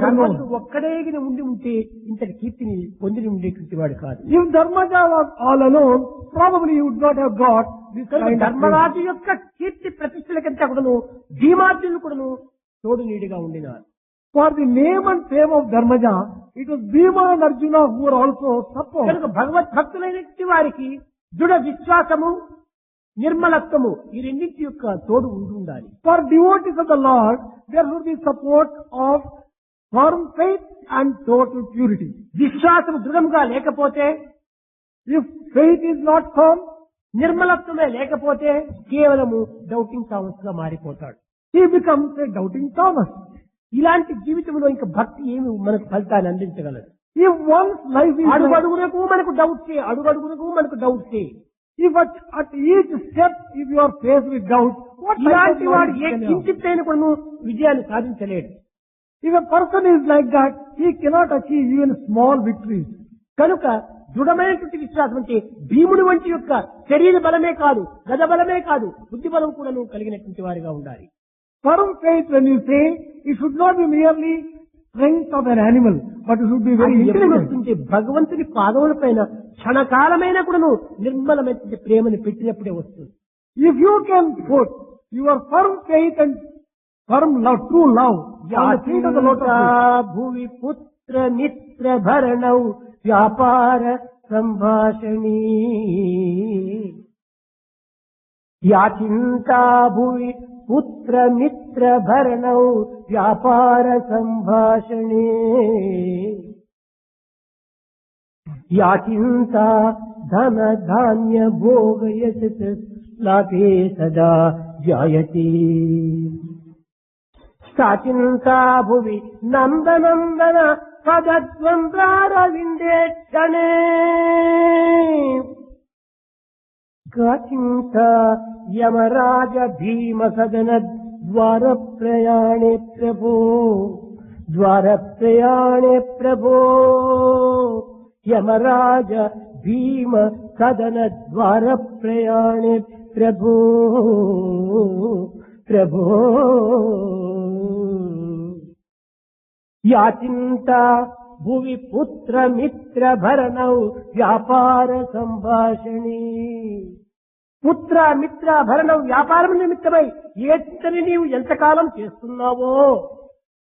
ధర్మజుడు known. ఒక్కడేగిన ఉండి ఉంటే ఇంతటి కీర్తిని పొంది ఉండేటువంటి వాడు కాదు. If Dharmaja was all alone, probably he would not have got this కనుక kind of fame. ధర్మరాజు యొక్క కీర్తి ప్రతిష్టలకంతా కూడాను భీమార్జునులు కూడాను తోడు నీడిగా ఉండినారు. For the name and fame of Dharmaja, it was Bhima and Arjuna who were also support. కనుక భగవద్భక్తులైనటువంటి వారికి దృఢ విశ్వాసము, నిర్మలత్వము ఈ రెండింటి యొక్క తోడు ఉండాలి. For devotees of the Lord, there should be support of firm faith and total purity. విశ్వాసము దృఢంగా లేకపోతే, If faith is not firm, నిర్మలత్వమే లేకపోతే కేవలము డౌటింగ్ థామస్ గా మారిపోతాడు. he becomes a doubting Thomas. ఇలాంటి జీవితంలో ఇంకా భక్తి ఏమి మనకు ఫలితాన్ని అందించగలదు? If one's life is like, అడుగడుగునకు మనకు డౌట్సే, అడుగడుగునకు మనకు డౌట్సే. if at each step, if you are faced with doubt, what type of ఇలాంటి వాడు knowledge A can you have? కించిత్తైన కూడా విజయాన్ని సాధించలేడు. If a person is like that, he cannot achieve even small victories. కనుక దృఢమైనటువంటి విశ్వాసం అంటే భీముడు వంటి యొక్క శరీర బలమే కాదు, గద బలమే కాదు, బుద్ధి బలం కూడా కలిగినటువంటి వారిగా ఉండాలి. Firm faith, when you say, it should not be merely strength of an animal, but it should be very intelligent. భగవంతుని పాదముల పైన క్షణకాలమైన కూడా నిర్మలమైన ప్రేమను పెట్టినప్పుడే వస్తుంది. If you can put your firm faith and firm love, true love, on the feet of the lotus feet. భువి పుత్ర మిత్ర భరణౌ వ్యాపార సంభాషణీ యాచింతా భువి పుత్ర మిత్ర భరణౌ వ్యాపార సంభాషణే యాచింతా ధన ధాన్య భోగ యశస్ లాభే సదా జాయతే సాచింతా భువి నందనందన పదద్వంద్రారవిందే క్షణే గాచింత యమరాజ భీమ సదన ద్వార ప్రయాణే ప్రభో ద్వార ప్రయాణే ప్రభో యమరాజ భీమ సదన ద్వార ప్రయాణే ప్రభో ప్రభో యాచింత భువి పుత్ర మిత్ర భరణౌ వ్యాపార సంభాషణీ పుత్ర మిత్ర భరణం వ్యాపారం నిమిత్తమై ఏ చింతని నీవు ఎంతకాలం చేస్తున్నావో,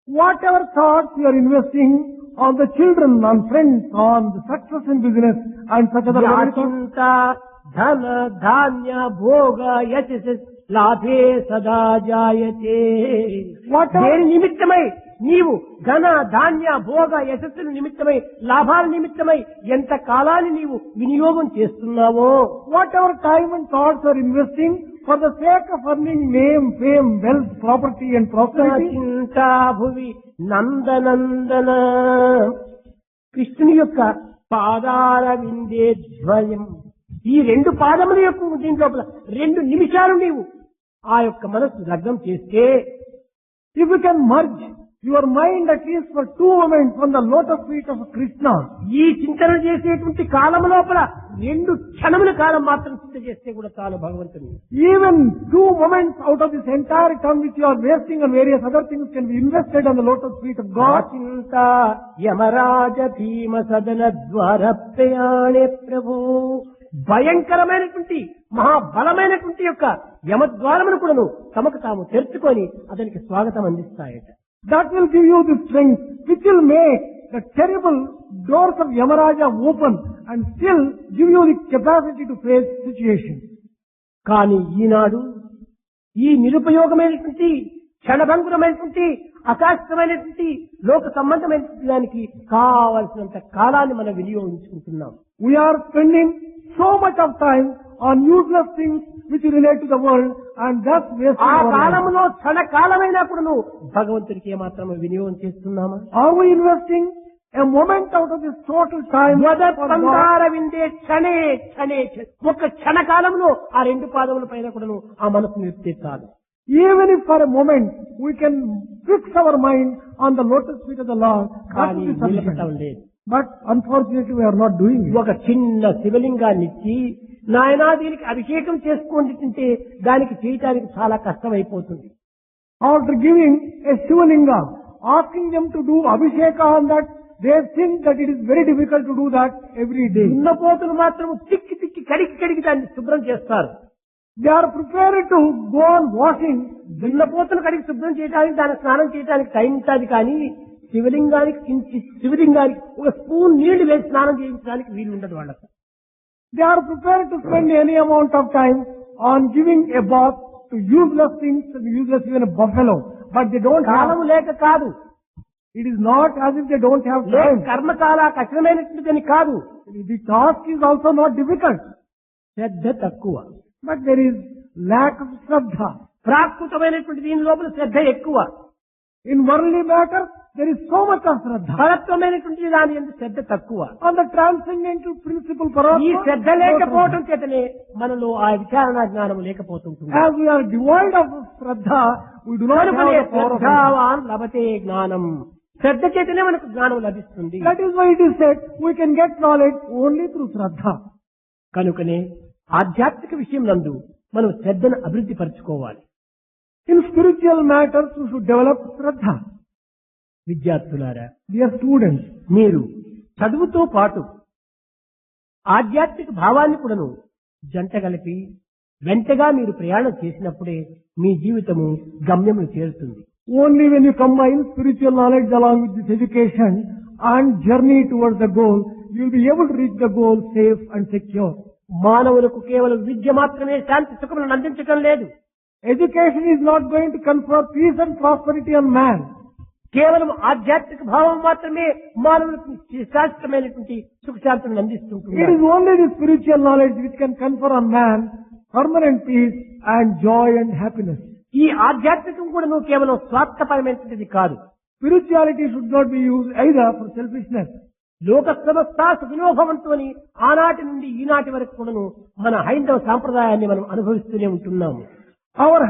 Whatever thoughts you are investing on the children, on friends, on the success in business, and such other యాచింత ధన ధాన్య భోగ యశస్ లాభే సదా జాయతే. దేని నిమిత్తమై నీవు ధన ధాన్య భోగ యశస్సుల నిమిత్తమై లాభాల నిమిత్తమై ఎంత కాలాన్ని నీవు వినియోగం చేస్తున్నావో, whatever time and thoughts you are investing for the sake of earning name, fame, wealth, property and prosperity. చింతా భువి నందనందన కృష్ణుని యొక్క పాదాల విందే ద్వయం. ఈ రెండు పాదముల యొక్క దీని లోపల 2 నిమిషాలు నీవు ఆ యొక్క మనస్సు లగ్నం చేస్తే, If you can merge your mind at least for 2 moments on the lotus feet of Krishna, ఈ చింతన చేసేటువంటి కాలం లోపల 2 క్షణముల కాలం మాత్రం చింత చేస్తే కూడా చాలు భగవంతుని. even 2 moments out of this entire time which you are wasting on various other things can be invested on the lotus feet of God. చింత యమరాజ భీమ సదన ద్వార ప్రయాణే ప్రభు. భయంకరమైనటువంటి మహాబలమైనటువంటి యొక్క యమద్వారమును కూడాను తమకు తాము తెరుచుకొని అతనికి స్వాగతం అందిస్తాయట. That will give you the strength which will make the terrible doors of Yamaraja open and still give you the capacity to face situations. కానీ ఈనాడు ఈ నిరుపయోగమైనటువంటి క్షణభంగురమైనటువంటి అశాస్త్రమైనటువంటి లోక సంబంధమైనటువంటి దానికి కావలసినంత కాలాన్ని మనం వినియోగించుకుంటున్నాం. We are spending so much of time on useless things which relate to the world and thus wasting ఆ our life. కాలంలో క్షణకాలమైనా కూడా భగవంతుడికి ఏమాత్రం వినియోగం చేస్తున్నామా? Are we investing a moment out of this total time? విందే క్షణే క్షణే ఒక క్షణకాలంలో ఆ 2 పాదముల పైన కూడా ఆ మనసు నిలిపితే చాలు. Even if for a moment we can fix our mind on the lotus feet of the Lord, that కానీ will be sufficient. నిలపటం లేదు. But unfortunately we are not doing it. ఒక చిన్న శివలింగాన్ని ఇచ్చి నాయనా దీనికి అభిషేకం చేసుకోండి తింటే దానికి చేయటానికి చాలా కష్టమైపోతుంది. After giving a Shivalinga, asking them to do Abhisheka on that, they think that it is very difficult to do that every day. దున్నపోతులు మాత్రం తిక్కి తిక్కి కడిగి దాన్ని శుభ్రం చేస్తారు. They are prepared to go on washing. దున్నపోతులు కడిగి శుభ్రం చేయడానికి దాన్ని స్నానం చేయడానికి టైం ఉంటుంది, కానీ శివలింగానికి ఒక స్పూన్ నీళ్లు వేసి స్నానం చేయించడానికి వీలు ఉండదు వాళ్ళకు. They are prepared to spend any amount of time on giving a bath to useless things, useless even a buffalo. But they don't కాలము have, లేక కాదు, it is not as if they don't have time. కర్మ చాలా కఠినమైనటువంటిదని కాదు, The task is also not difficult. శ్రద్ధ తక్కువ. But there is lack of Shraddha. ప్రాకృతమైనటువంటి దీని లోపల శ్రద్ధ ఎక్కువ. In worldly matters, there is so much of Shraddha. పరత్వమైనటువంటి దాని యందు శ్రద్ధ తక్కువ. On the transcendental principle ఈ Paramatma, శ్రద్ధ లేకపోవడం చేతనే మనలో ఆ విచారణ జ్ఞానం లేకపోతుంటుంది. as we are devoid of Shraddha, we do not have the power of Shraddha. శ్రద్ధావాన్ లభతే జ్ఞానం. శ్రద్ధ చేతనే మనకు జ్ఞానం లభిస్తుంది. That is why it is said we can get knowledge only through Shraddha. కనుకనే ఆధ్యాత్మిక విషయం నందు మనం శ్రద్ధను అభివృద్ధి పరచుకోవాలి. In spiritual matters we should develop Shraddha. విద్యార్థులారా, Dear students, మీరు చదువుతో పాటు ఆధ్యాత్మిక భావాన్ని కూడాను జంట కలిపి వెంటగా మీరు ప్రయాణం చేసినప్పుడే మీ జీవితము గమ్యమును చేరుతుంది. only when you combine spiritual knowledge along with this education and journey towards the goal, you will be able to reach the goal safe and secure. మానవులకు కేవలం విద్య మాత్రమే శాంతి సుఖములను అందించడం లేదు. Education is not going to confer peace and prosperity on man. కేవలం ఆధ్యాత్మిక భావం మాత్రమే మానవులకు శాశ్వతమైనటువంటి సుఖశాంతులను అందిస్తుంటుంది. It is only the spiritual knowledge which can confer on man permanent peace and joy and happiness. ఈ ఆధ్యాత్మికం కూడా నువ్వు కేవలం స్వార్థపరమైనటువంటిది కాదు. Spirituality should not be used either for selfishness. లోక సమస్త సుఖినోభవంతోని ఆనాటి నుండి ఈనాటి వరకు కూడాను మన హైందవ సాంప్రదాయాన్ని మనం అనుభవిస్తూనే ఉంటున్నాము. Our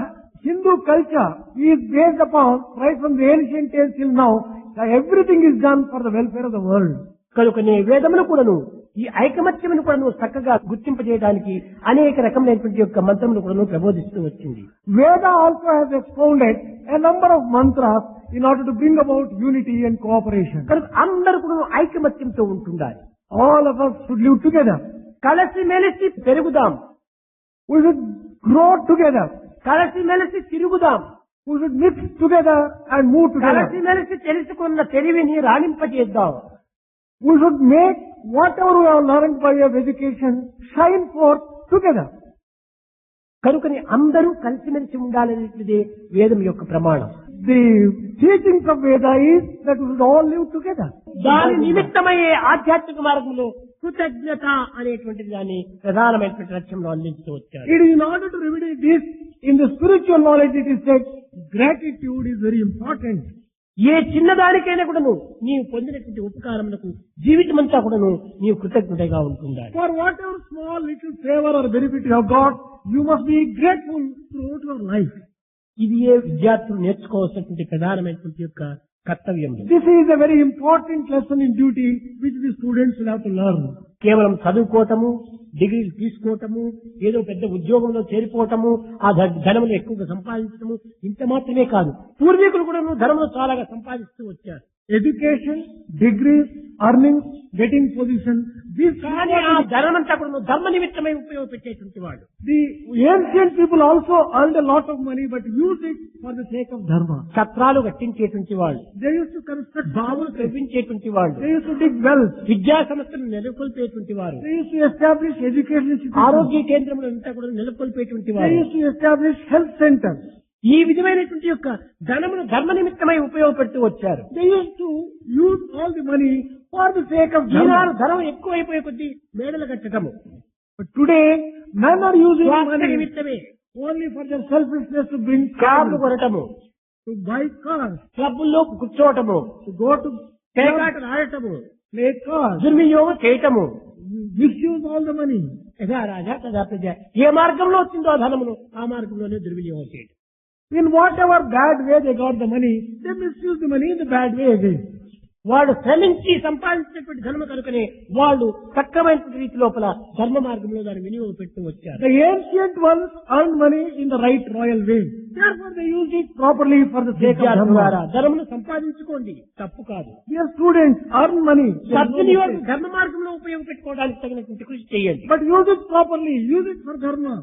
Hindu culture is based upon, right from the ancient days till now, that everything is done for the welfare of the world. కనుకనే వేదమును కూడాను ఈ ఐకమత్యమును కూడాను చక్కగా గుర్తింపజేయడానికి అనేక రకమైనటువంటి యొక్క మంత్రములు కూడాను ప్రబోధిస్తూ వచ్చింది. Veda also has expounded a number of mantras in order to bring about unity and cooperation. కనుక అందరూ కూడా ఐకమత్యంతో ఉంటుండాలి. All of us should live together. కలిసి మెలిసి పెరుగుదాం, We should grow together. కలిసి మెలిసి తిరుగుదాం, We should mix together and move కలిసి together. మెలిసి తెలుసుకున్న తెలివిని రాణింపజేద్దాం. We should make whatever we have learned by way of education shine forth together. కనుకని అందరూ కలిసిమెలిసి ఉండాలనేది వేదం యొక్క ప్రమాణం. The teachings of Veda is that we should all live together. దాని నిమిత్తమయ్యే ఆధ్యాత్మిక మార్గంలో కృతజ్ఞత అనేటువంటి దాన్ని ప్రధానమైనటువంటి లక్ష్యంలో అందించు వచ్చారు. It is in order to remedy this, in the spiritual knowledge it is said, gratitude is very important. ఏ చిన్నదానికైనా కూడాను నీవు పొందినటువంటి ఉపకారములకు జీవితమంతా కూడాను నీవు కృతజ్ఞతగా ఉంటుండాలి. For whatever small little favor or benefit you have got, you must be grateful throughout your life. ఇది ఏ విద్యార్థులు నేర్చుకోవాల్సినటువంటి ప్రధానమైనటువంటి యొక్క కర్తవ్యం. This is a very important lesson in duty which the students will have to learn. కేవలం చదువుకోవటము, డిగ్రీలు తీసుకోవటము, ఏదో పెద్ద ఉద్యోగంలో చేరిపోవటము, ఆ ధనమును ఎక్కువగా సంపాదించటము ఇంత మాత్రమే కాదు. పూర్వీకులు కూడా ధనమును చాలా సంపాదిస్తూ వచ్చారు. Education, degrees, earnings, getting position, this కానీ ఆ ధనమంతా కూడా ధర్మ నిమిత్తమై ఉపయోగపెట్టేటువంటి వాడు. the ancient people also earned a lot of money but used it for the sake of dharma. ఛత్రాలు కట్టించేటువంటి వాళ్ళు, They used to construct బావులు houses. తవ్వించేటువంటి వాళ్ళు, They used to dig wells. విద్యా సంస్థలను నెలకొల్పేటువంటి వారు, They used to establish education institutions. ఆరోగ్య కేంద్రములు అంతా కూడా నెలకొల్పేటువంటి They వారు. used to establish health centers. ఈ విధమైనటువంటి యొక్క ధనమును ధర్మ నిమిత్తమై ఉపయోగపెడుతూ వచ్చారు. They used to use all the money for the sake of Eenadu dharma. ధనం ఎక్కువైపోయే కొద్దీ మేడలు కట్టడము, But today, men are using స్వార్థ money నిమిత్తమే only for their selfishness to bring కార్లు cars, కొనటము, to buy cars, క్లబ్బుల్లో కూర్చోవటము, to go to పేకాటలు ఆడటము, play cars, దుర్వినియోగం చేయటము. misuse all the money. యథా రాజా తదా ప్రజ. ఏ మార్గంలో వచ్చిందో ఆ ధనమును ఆ మార్గంలోనే దుర్వినియోగం చేయడం. In whatever bad way they got the money, they misuse the money in the bad way again. వాడు శ్రమించి సంపాదించినటువంటి ధర్మ కనుకనే వాళ్ళు సక్రమైనటువంటి రీతి లోపల ధర్మ మార్గంలో దాన్ని వినియోగపెడుతూ వచ్చారు. The ancient ones earned money in the right royal way. Therefore they used it properly for the sake of విద్యార్థులారా, dharma. ధర్మను సంపాదించుకోండి, తప్పు కాదు. Dear students, earn money. There is no సద్వినియోగం mistake. ధర్మ మార్గంలో ఉపయోగపెట్టుకోవడానికి తగినటువంటి కృషి చేయండి. But use it properly. Use it for dharma.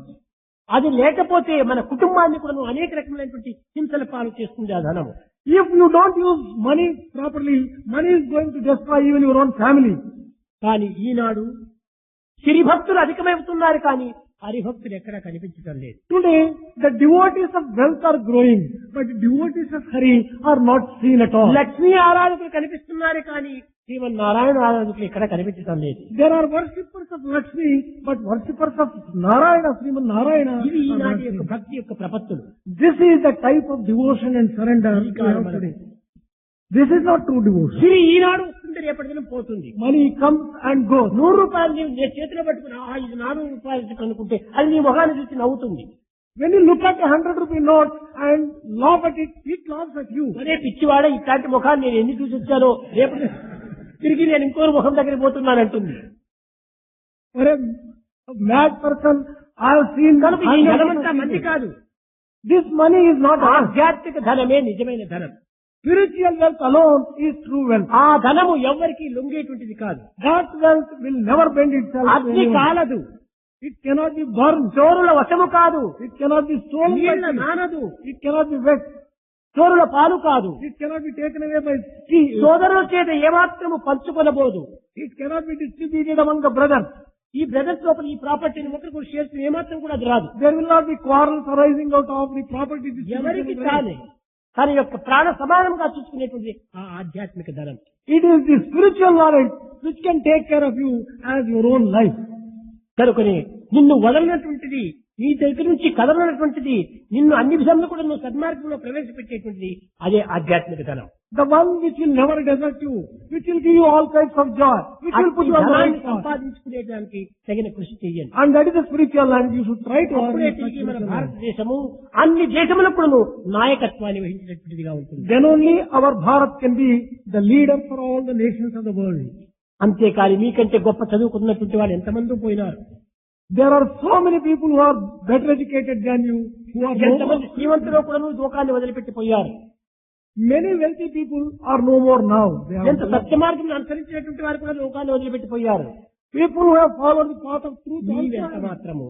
అది లేకపోతే మన కుటుంబాన్ని కూడా అనేక రకమైనటువంటి హింసల పాలు చేస్తుంది ఆ ధనము. If you don't use money properly, money is going to destroy even your own family. కానీ ఈనాడు సిరిభక్తులు అధికమవుతున్నారు కానీ హరిభక్తులు ఎక్కడా కనిపించడం లేదు. Today, the devotees of wealth are growing, but the devotees of Hari are not seen at all. Lakshmi ఆరాధకులు కనిపిస్తున్నారు కానీ శ్రీమన్నారాయణ ఆరాధకులు ఎక్కడా కనిపించడం లేదు. There are worshippers of Lakshmi, but worshippers of Narayana, Sriman Narayana. ఇవి are not ఈనాటి యొక్క seen. భక్తి యొక్క ప్రపత్తులు. This is the type of devotion and surrender we have today. This is not true devotion. సిరి ఈనాడు వస్తుంది, రేపటి దినం పోతుంది. Money comes and goes. 100 రూపాయలు నీవు నీ చేతిలో పట్టుకుని ఇది 400 రూపాయలు అనుకుంటే అది నీ మొహాన్ని చూసి నవ్వుతుంది. When you look at a 100 rupee note and laugh at it, it laughs at you. అదే పిచ్చివాడ ఇట్లాంటి ముఖాన్ని నేను ఎన్ని చూసి వచ్చానో రేపు తిరిగి నేను ఇంకో ముఖం దగ్గరికి పోతున్నానంటుంది. For a mad person, I have seen కనుక ఈ ధనమంతా మంది కాదు. This money is not ours. ఆధ్యాత్మిక ధనమే నిజమైన ధనం. Spiritual wealth alone is true wealth. ఆ ధనము ఎవరికి లొంగేటువంటిది కాదు. That wealth will never bend itself to అగ్ని anyone. కాలదు, It cannot be burned. చోరుల వశము కాదు, It cannot be stolen. నీళ్ల by thieves. నానదు, It cannot be wet. చోరుల పాలు కాదు, It cannot be taken away by sea. సోదరుల చేత ఏమాత్రము పంచుకొనబోదు. It cannot be distributed among the brothers. ఈ బ్రదర్స్ లోపల ఈ ప్రాపర్టీని ఒకరికి షేర్స్ ఏమాత్రం కూడా అది రాదు. There will not be quarrels arising out of the property ఎవరికి distribution. తానే తన యొక్క ప్రాణ సమానంగా చూసుకునేటువంటి ఆ ఆధ్యాత్మిక ధనం. It is the spiritual knowledge which can take care of you as your own life. కనుకొని నిన్ను వదలనటువంటిది, నీ దగ్గర నుంచి కదలనటువంటిది, నిన్ను అన్ని విధంగా కూడా నువ్వు సన్మార్గంలో ప్రవేశపెట్టేటువంటిది అదే ఆధ్యాత్మిక ధనం. The one which will never desert you, which will give you all kinds of joy, which will put you on the right path. సంపాదించుకునేదానికి తగిన కృషి చేయండి. And that is the spiritual land. You should try to earn అప్పుడే such తిరిగి మన spiritual land. భారతదేశము అన్ని దేశములకు నాయకత్వాన్ని వహించినటువంటిదిగా ఉంటుంది. Then only our Bharat can be the leader for all the nations of the world. అంతేకాని మీకంటే గొప్ప చదువుకున్నటువంటి వాళ్ళు ఎంతమంది పోయినారు. There are so many people who are better educated than you, who are ఎంతమంది శ్రీమంతులో కూడా దోకాన్ని వదిలిపెట్టిపోయారు. many wealthy people are no more now. They ఎంత are సత్య మార్గం అనుసరించినటువంటి వారు కూడా లోకాన్ని వదిలిపెట్టిపోయారు. people who have followed the path of truth. నీవెంత also. మాత్రము.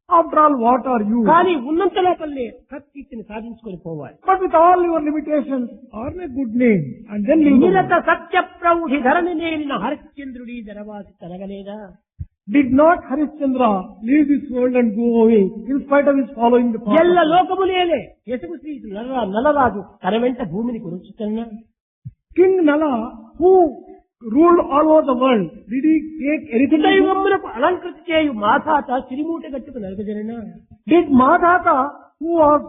After all, what are you? కానీ ఉన్నంత లోపలనే సత్కీర్తిని సాధించుకొని పోవాలి. But with all your limitations, earn a good name and then leave the నిరత world. Satya ప్రౌఢి Dharani నేలిన హరిశ్చంద్రుడి ధరవాసి తరగలేదా. Did not Harishchandra leave this world and go away in spite of his following the path? ఎల్ల లోకములేలే యశకు శ్రీ నలరాజు తన వెంట భూమిని కురుచుతున్నా. King Nala, who ruled all over the world, did he take anything? దైవములకు అలంకృతి చేయు మాతాత సిరిమూట గట్టుకు నరకజననా. Did Madhata, who was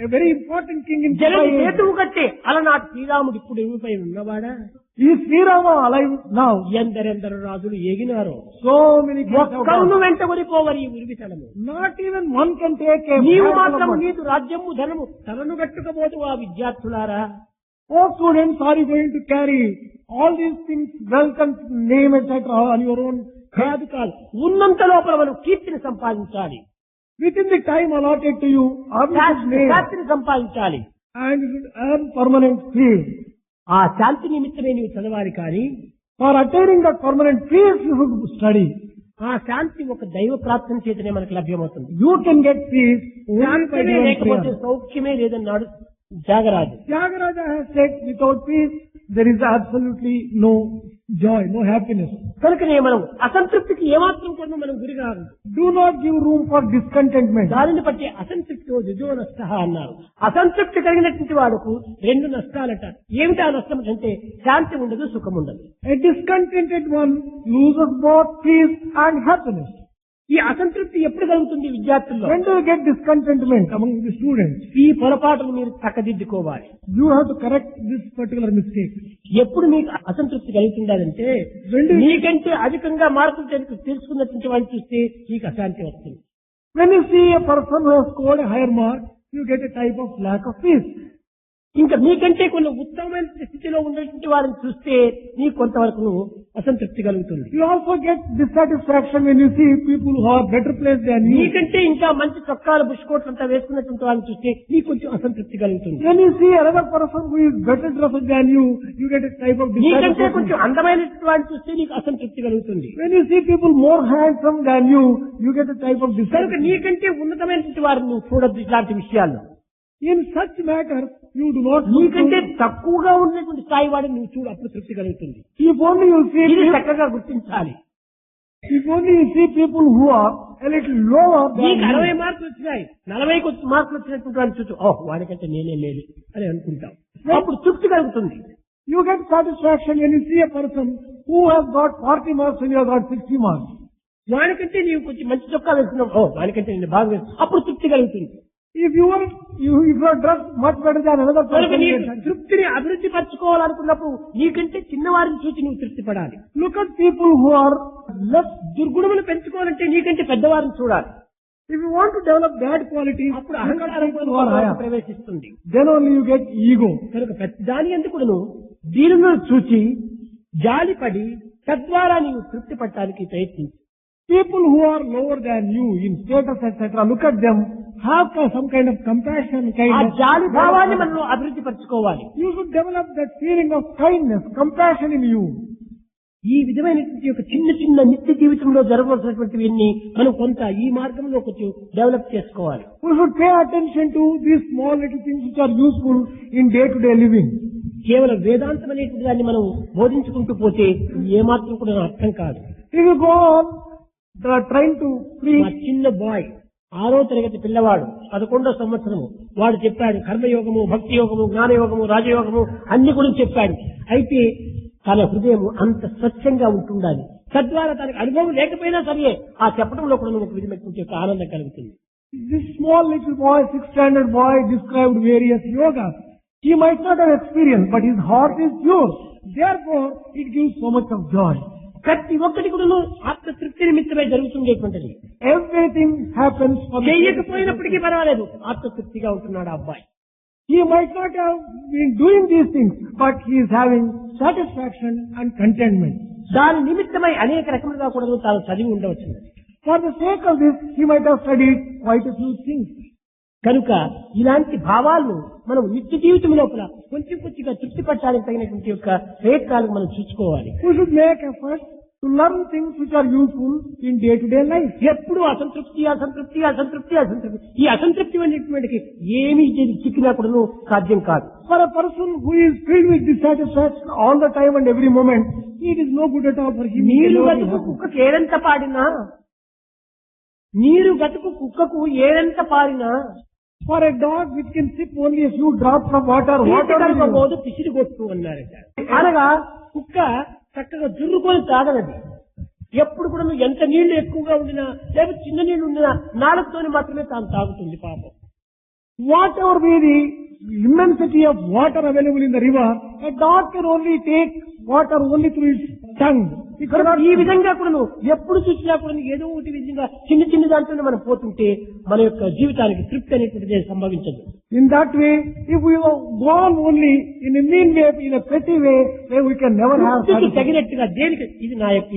a very important king in Janani China, చేతువు కట్టే అలనాటి శ్రీరాముడు ఇప్పుడు ఎరువుపై ఉన్నవాడా. is Sri Rama alive now? ఎందరెందరు రాజులు ఏగినారో. So many kings have ఒక్కరును gone. వెంట కొనిపోవరి ఈ ఉరివితలము. Not even one can take a నీవు handful of మాత్రము money. నీదు రాజ్యము ధనము తనను గట్టుకపోదు ఆ విద్యార్థులారా. Oh students, are you going to carry all these things, wealth and name, etc. on your own? కాదు కాదు, ఉన్నంత లోపల మనం కీర్తిని సంపాదించాలి, Within the time allotted to you, earn this name శాంతిని సంపాదించాలి. and you should earn permanent peace. ఆ శాంతి నిమిత్తమే నీవు చదవాలి. కానీ For attaining that permanent peace, you should study. ఆ శాంతి ఒక దైవ ప్రార్థన చేతనే మనకు లభ్యమవుతుంది. You can get peace only by శాంతమే divine లేకపోతే prayer. సౌఖ్యమే లేదన్నాడు Tyagaraju. Tyagaraja has said, without peace, there is absolutely no joy, no happiness. కనుకనే మనం అసంతృప్తికి ఏమాత్రం కూడా మనం గురి కాదు. Do not give room for discontentment. దానిని బట్టి అసంతృప్తితో రుజువు నష్ట అన్నారు. అసంతృప్తి కలిగినటువంటి వాడుకు రెండు నష్టాలట. ఏమిటి ఆ నష్టం అంటే శాంతి ఉండదు, సుఖం ఉండదు. A discontented one loses both peace and happiness. ఈ అసంతృప్తి ఎప్పుడు కలుగుతుంది విద్యార్థుల్లో? When do you get discontentment among the students? ఈ పొరపాటును మీరు చక్కదిద్దుకోవాలి. You have to correct this particular mistake. ఎప్పుడు మీకు అసంతృప్తి కలుగుతుందంటే నీకంటే అధికంగా మార్కులు తెలుసుకున్నటువంటి వాడిని చూస్తే నీకు అశాంతి వస్తుంది. When you see a person who has scored a higher mark, you get a type of lack of peace. ఇంకా మీకంటే కొన్ని ఉత్తమమైన స్థితిలో ఉన్నటువంటి వారిని చూస్తే నీకు కొంతవరకు అసంతృప్తి కలుగుతుంది. You also get dissatisfaction when you see people who are better placed than you. నీకంటే ఇంకా మంచి చొక్కాలు బుష్కోట్లు అంతా వేసుకున్నటువంటి వారిని చూస్తే నీకు కొంచెం అసంతృప్తి కలుగుతుంది. When you see another person who is better dressed than you, you get a type of నీకంటే dissatisfaction. కొంచెం అందమైనటువంటి వారిని చూస్తే నీకు అసంతృప్తి కలుగుతుంది. When you see people more handsome than you, you get a type of కనుక dissatisfaction. నీకంటే ఉన్నతమైనటువంటి వారిని నువ్వు చూడద్దు ఇట్లాంటి విషయాల్లో. In such matters, you do not look నీకంటే to- తక్కువగా ఉన్నటువంటి స్థాయి వాడిని నువ్వు చూడు, అప్పుడు తృప్తి కలుగుతుంది. If only you see ఇది people, చక్కగా గుర్తించాలి. if only you see people who are a little lower than నీకు 60 you. మార్కులు వచ్చినాయి, 40 మార్కులు వచ్చినటువంటి వాడిని చూసి ఓహ్ వాడికంటే నేనే మేలు అని అనుకుంటాం. అప్పుడు తృప్తి కలుగుతుంది. You get satisfaction when you see a person who has got 40 marks and you have got 60 marks. వాడికంటే నీవు కొంచెం మంచి చొక్కా వేసుకున్నావు, ఓ వాడికంటే నేను బాగా వేసుకున్నావు, అప్పుడు తృప్తి కలుగుతుంది. If you are dressed much better than another కనుక person, నీ you get satisfaction. తృప్తిని అభివృద్ధి పరచుకోవాలనుకున్నప్పుడు నీకంటే చిన్నవారిని చూసి నువ్వు తృప్తి పడాలి. Look at people who are less. దుర్గుణములు పెంచుకోవాలంటే నీకంటే పెద్దవారిని చూడాలి. If you want to develop bad qualities, అప్పుడు look at అహంకారం people who are higher. ప్రవేశిస్తుంది. Then only you get ego. కనుక ప్రతి దాని ఎందుకును దీనిని చూచి జాలిపడి తద్వారా నీవు తృప్తి పట్టడానికి ప్రయత్నించు. People who are lower than you in status, etc., look at them, have some kind of compassion, ఆ kindness. జాలి భావాన్ని మనం అభివృద్ధి పరచుకోవాలి. You should develop that feeling of kindness, compassion in you. ఈ విధమైనటువంటి ఒక చిన్న చిన్న నిత్య జీవితంలో జరగవలసినటువంటివన్నీ మనం కొంత ఈ మార్గంలో కొంచెం డెవలప్ చేసుకోవాలి. We should pay attention to these small little things which are useful in day-to-day living. కేవలం వేదాంతం అనేటువంటి దాన్ని మనం బోధించుకుంటూ పోతే ఏమాత్రం కూడా అర్థం కాదు. If you go on trying to మా preach, చిన్న బాయ్ 6వ తరగతి పిల్లవాడు 11వ సంవత్సరము వాడు చెప్పాడు కర్మయోగము, భక్తి యోగము, జ్ఞానయోగము, రాజయోగము అన్ని గురించి చెప్పాడు. అయితే తన హృదయం అంత స్వచ్ఛంగా ఉంటుండాలి. తద్వారా తనకు అనుభవం లేకపోయినా సరే ఆ చెప్పడంలో కూడా ఒక విధమైనటువంటి యొక్క ఆనందం కలుగుతుంది. this small little boy, 6th standard boy, described various yogas. He might not have experience, but his heart is pure. Therefore, it gives so much of joy. ప్రతి ఒక్కటి కూడా ఆత్మతృప్తి నిమిత్తమై జరుగుతుండేటువంటిది. Everything happens for the sake of చేయకపోయినప్పటికీ పర్వాలేదు, ఆత్మతృప్తిగా ఉంటున్నాడు ఆ అబ్బాయి. He might not have been doing these things, but he is having satisfaction and contentment. దాని నిమిత్తమై అనేక రకములుగా కూడా తాను చదివి ఉండవచ్చు. For the sake of this, he might have studied quite a few things. కనుక ఇలాంటి భావాలను మనం నిత్య జీవితం లోపల కొంచెం కొంచెంగా తృప్తి పట్టడానికి తగినటువంటి యొక్క ప్రయత్నాలకు మనం చూసుకోవాలి. We should make efforts to learn things which are useful in day-to-day life. ఎప్పుడు అసంతృప్తి అసంతృప్తి అసంతృప్తి అసంతృప్తి ఈ అసంతృప్తి అనేటువంటి ఏమీ చిక్కినా కూడా సాధ్యం కాదు. For a person who is filled with dissatisfaction all the time and every moment, it is no good at all for him. నీరు గతుకు కుక్కకు ఏడంత పాడినా, నీరు గతుకు కుక్కకు ఏడంత పాడినా, For a dog which can sip only a few drops of water, water will కలపబోదు పిసిరి కొట్టు అన్నారట. అనగా కుక్క చక్కగా జుర్రుకొని తాగనది. ఎప్పుడు కూడా నువ్వు ఎంత నీళ్లు ఎక్కువగా ఉండినా లేకపోతే చిన్న నీళ్లు ఉండినా నాలుగుతోని మాత్రమే తాను తాగుతుంది పాపం. whatever be the immensity of water available in the river, a dog can only take water only through its tongue. It cannot ఈ విధంగా కూడా నువ్వు ఎప్పుడు చూసినా కూడా ఏదో ఒకటి విధంగా చిన్న చిన్న దాంట్లోనే మనం పోతుంటే మన యొక్క జీవితానికి తృప్తి అనేటువంటిది సంభవించదు. In that way, if we go on only in a mean way, in a petty way, then we can never have తృప్తికి satisfaction. తగినట్టుగా దేనికి ఇది నా యొక్క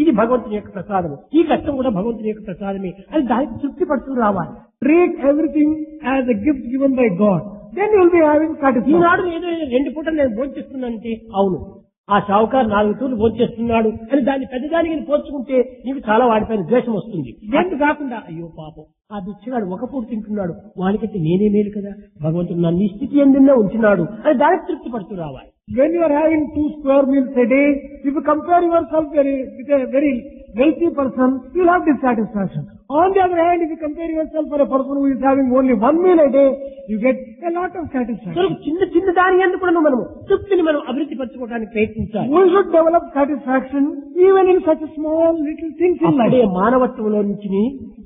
ఇది భగవంతుని యొక్క ప్రసాదము, ఈ కష్టం కూడా భగవంతుని యొక్క ప్రసాదమే అని దానికి తృప్తి పడుతూ రావాలి. Treat everything as a gift given by God. Then you will be having satisfaction. ఈనాడు ఏదో 2 పూటలు నేను భోంచేస్తున్నానంటే అవును, ఆ షావుకారు 4 తూర్లు భోంచేస్తున్నాడు అని దాన్ని పెద్దదానికి పోల్చుకుంటే నీకు చాలా వాడిపైన ద్వేషం వస్తుంది. ఎంత కాకుండా అయ్యో పాపం ఆ బిచ్చగాడు 1 పూట తింటున్నాడు, వానికైతే నేనే మేలు కదా, భగవంతుడు నన్ను ఈ స్థితి ఎందులో ఉంచినాడు అని దానికి తృప్తి పడుతూ రావాలి. When you are having 2 square meals a day, if you compare yourself with a very wealthy person, you will have dissatisfaction. On the other hand, if you compare yourself for a person who is having only 1 meal a day, you get a lot of satisfaction. చిన్న చిన్న దాని ఎందుకు కూడా మనము తృప్తిని మనం అభివృద్ధి పరచుకోవడానికి ప్రయత్నించాలి. We should develop satisfaction even in such a small little things in life. అప్పుడే మానవత్వంలో నుంచి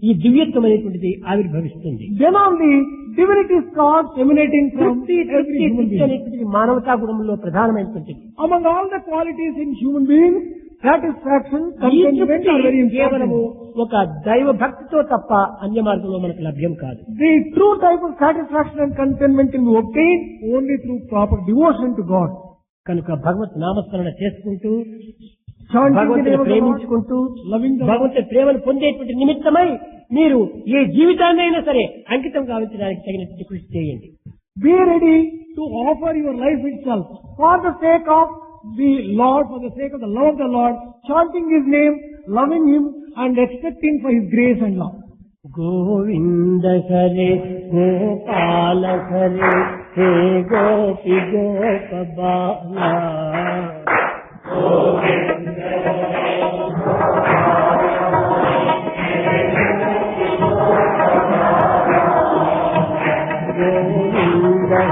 ఈ దివ్యత్వం అనేటువంటిది ఆవిర్భవిస్తుంది. Then only divinity starts emanating from తృప్తి every human being. అనేటువంటిది మానవతా గుణంలో ప్రధానమైనటువంటిది. Among all the qualities in human beings, satisfaction, ఈ contentment తృప్తి are very కేవలము important. ఒక దైవ భక్తితో తప్ప అన్య మార్గంలో మనకు లభ్యం కాదు. The true type of satisfaction and contentment can be obtained only through proper devotion to God. కనుక భగవత్ నామస్మరణ చేసుకుంటూ Chanting the భగవంతుని name of the Lord, ప్రేమించుకుంటూ loving the Lord. భగవంతుని ప్రేమను పొందేటువంటి నిమిత్తమై మీరు ఏ జీవితాన్ని అయినా సరే అంకితం గావించడానికి తగినటువంటి కృషి చేయండి. Be ready to offer your life itself for the sake of the Lord, for the sake of the love of the Lord, chanting His name, loving Him and expecting for His grace and love. Govinda Hare Gopala Hare హే గోపి గోప బాలా గోవింద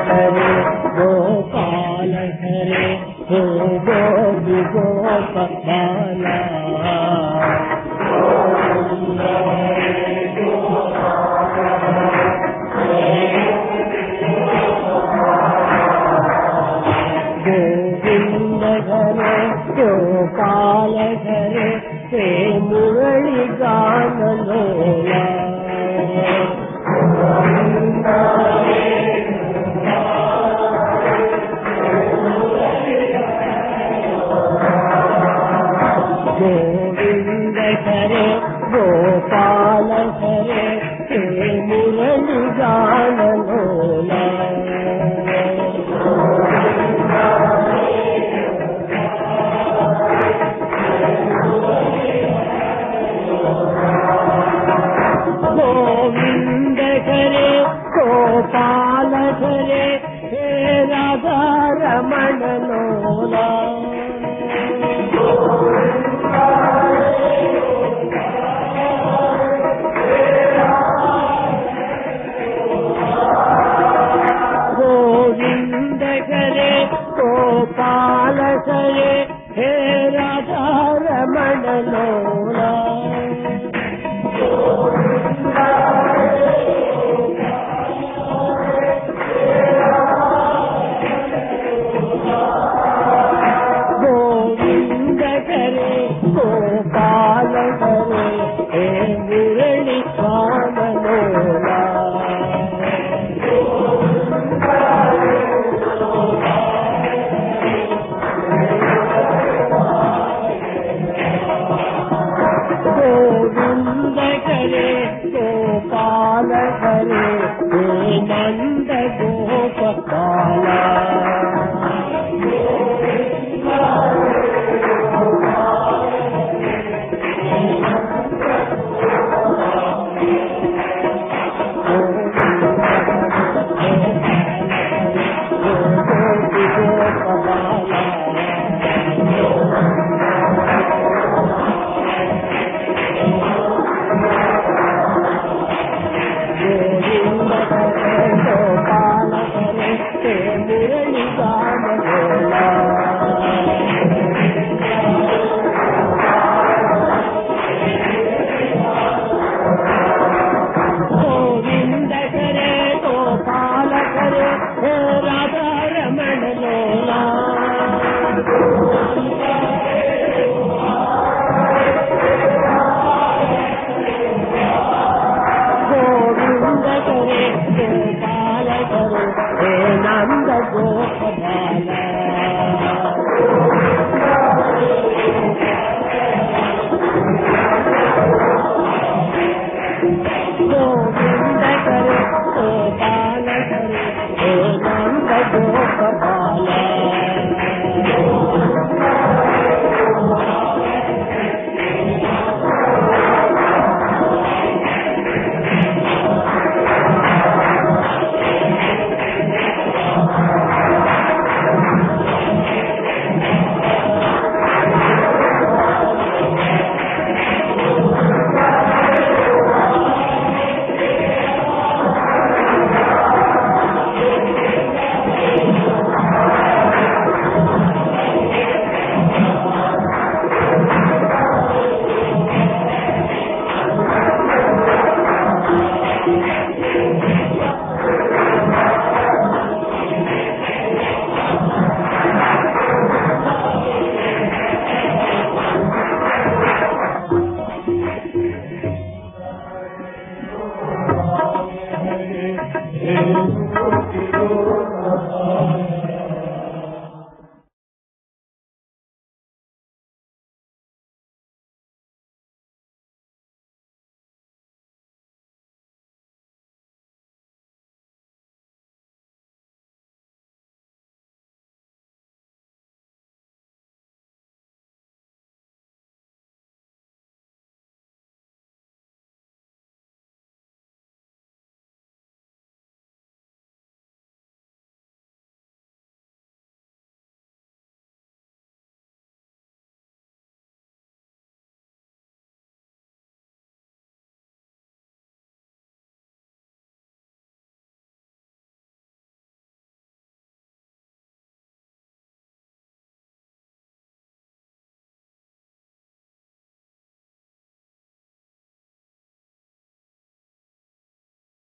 హరే గోపాల హరే హే గోపి గోప బాలా గోవింద హరే గోపాల హరే హే మురళి గానలోలా గోవింద హరే గోపాల హరే హే మురళి గానలోలా గోవింద హరే గోపాల హరే హే రాధా రమణ లోలా గోవింద హరే గోపాల హరే హే రాధా రమణ లోలా గోవింద హరే గోపాల హరే హే మురళి గానలోలా గోవింద హరే గోపాల హరే హే నంద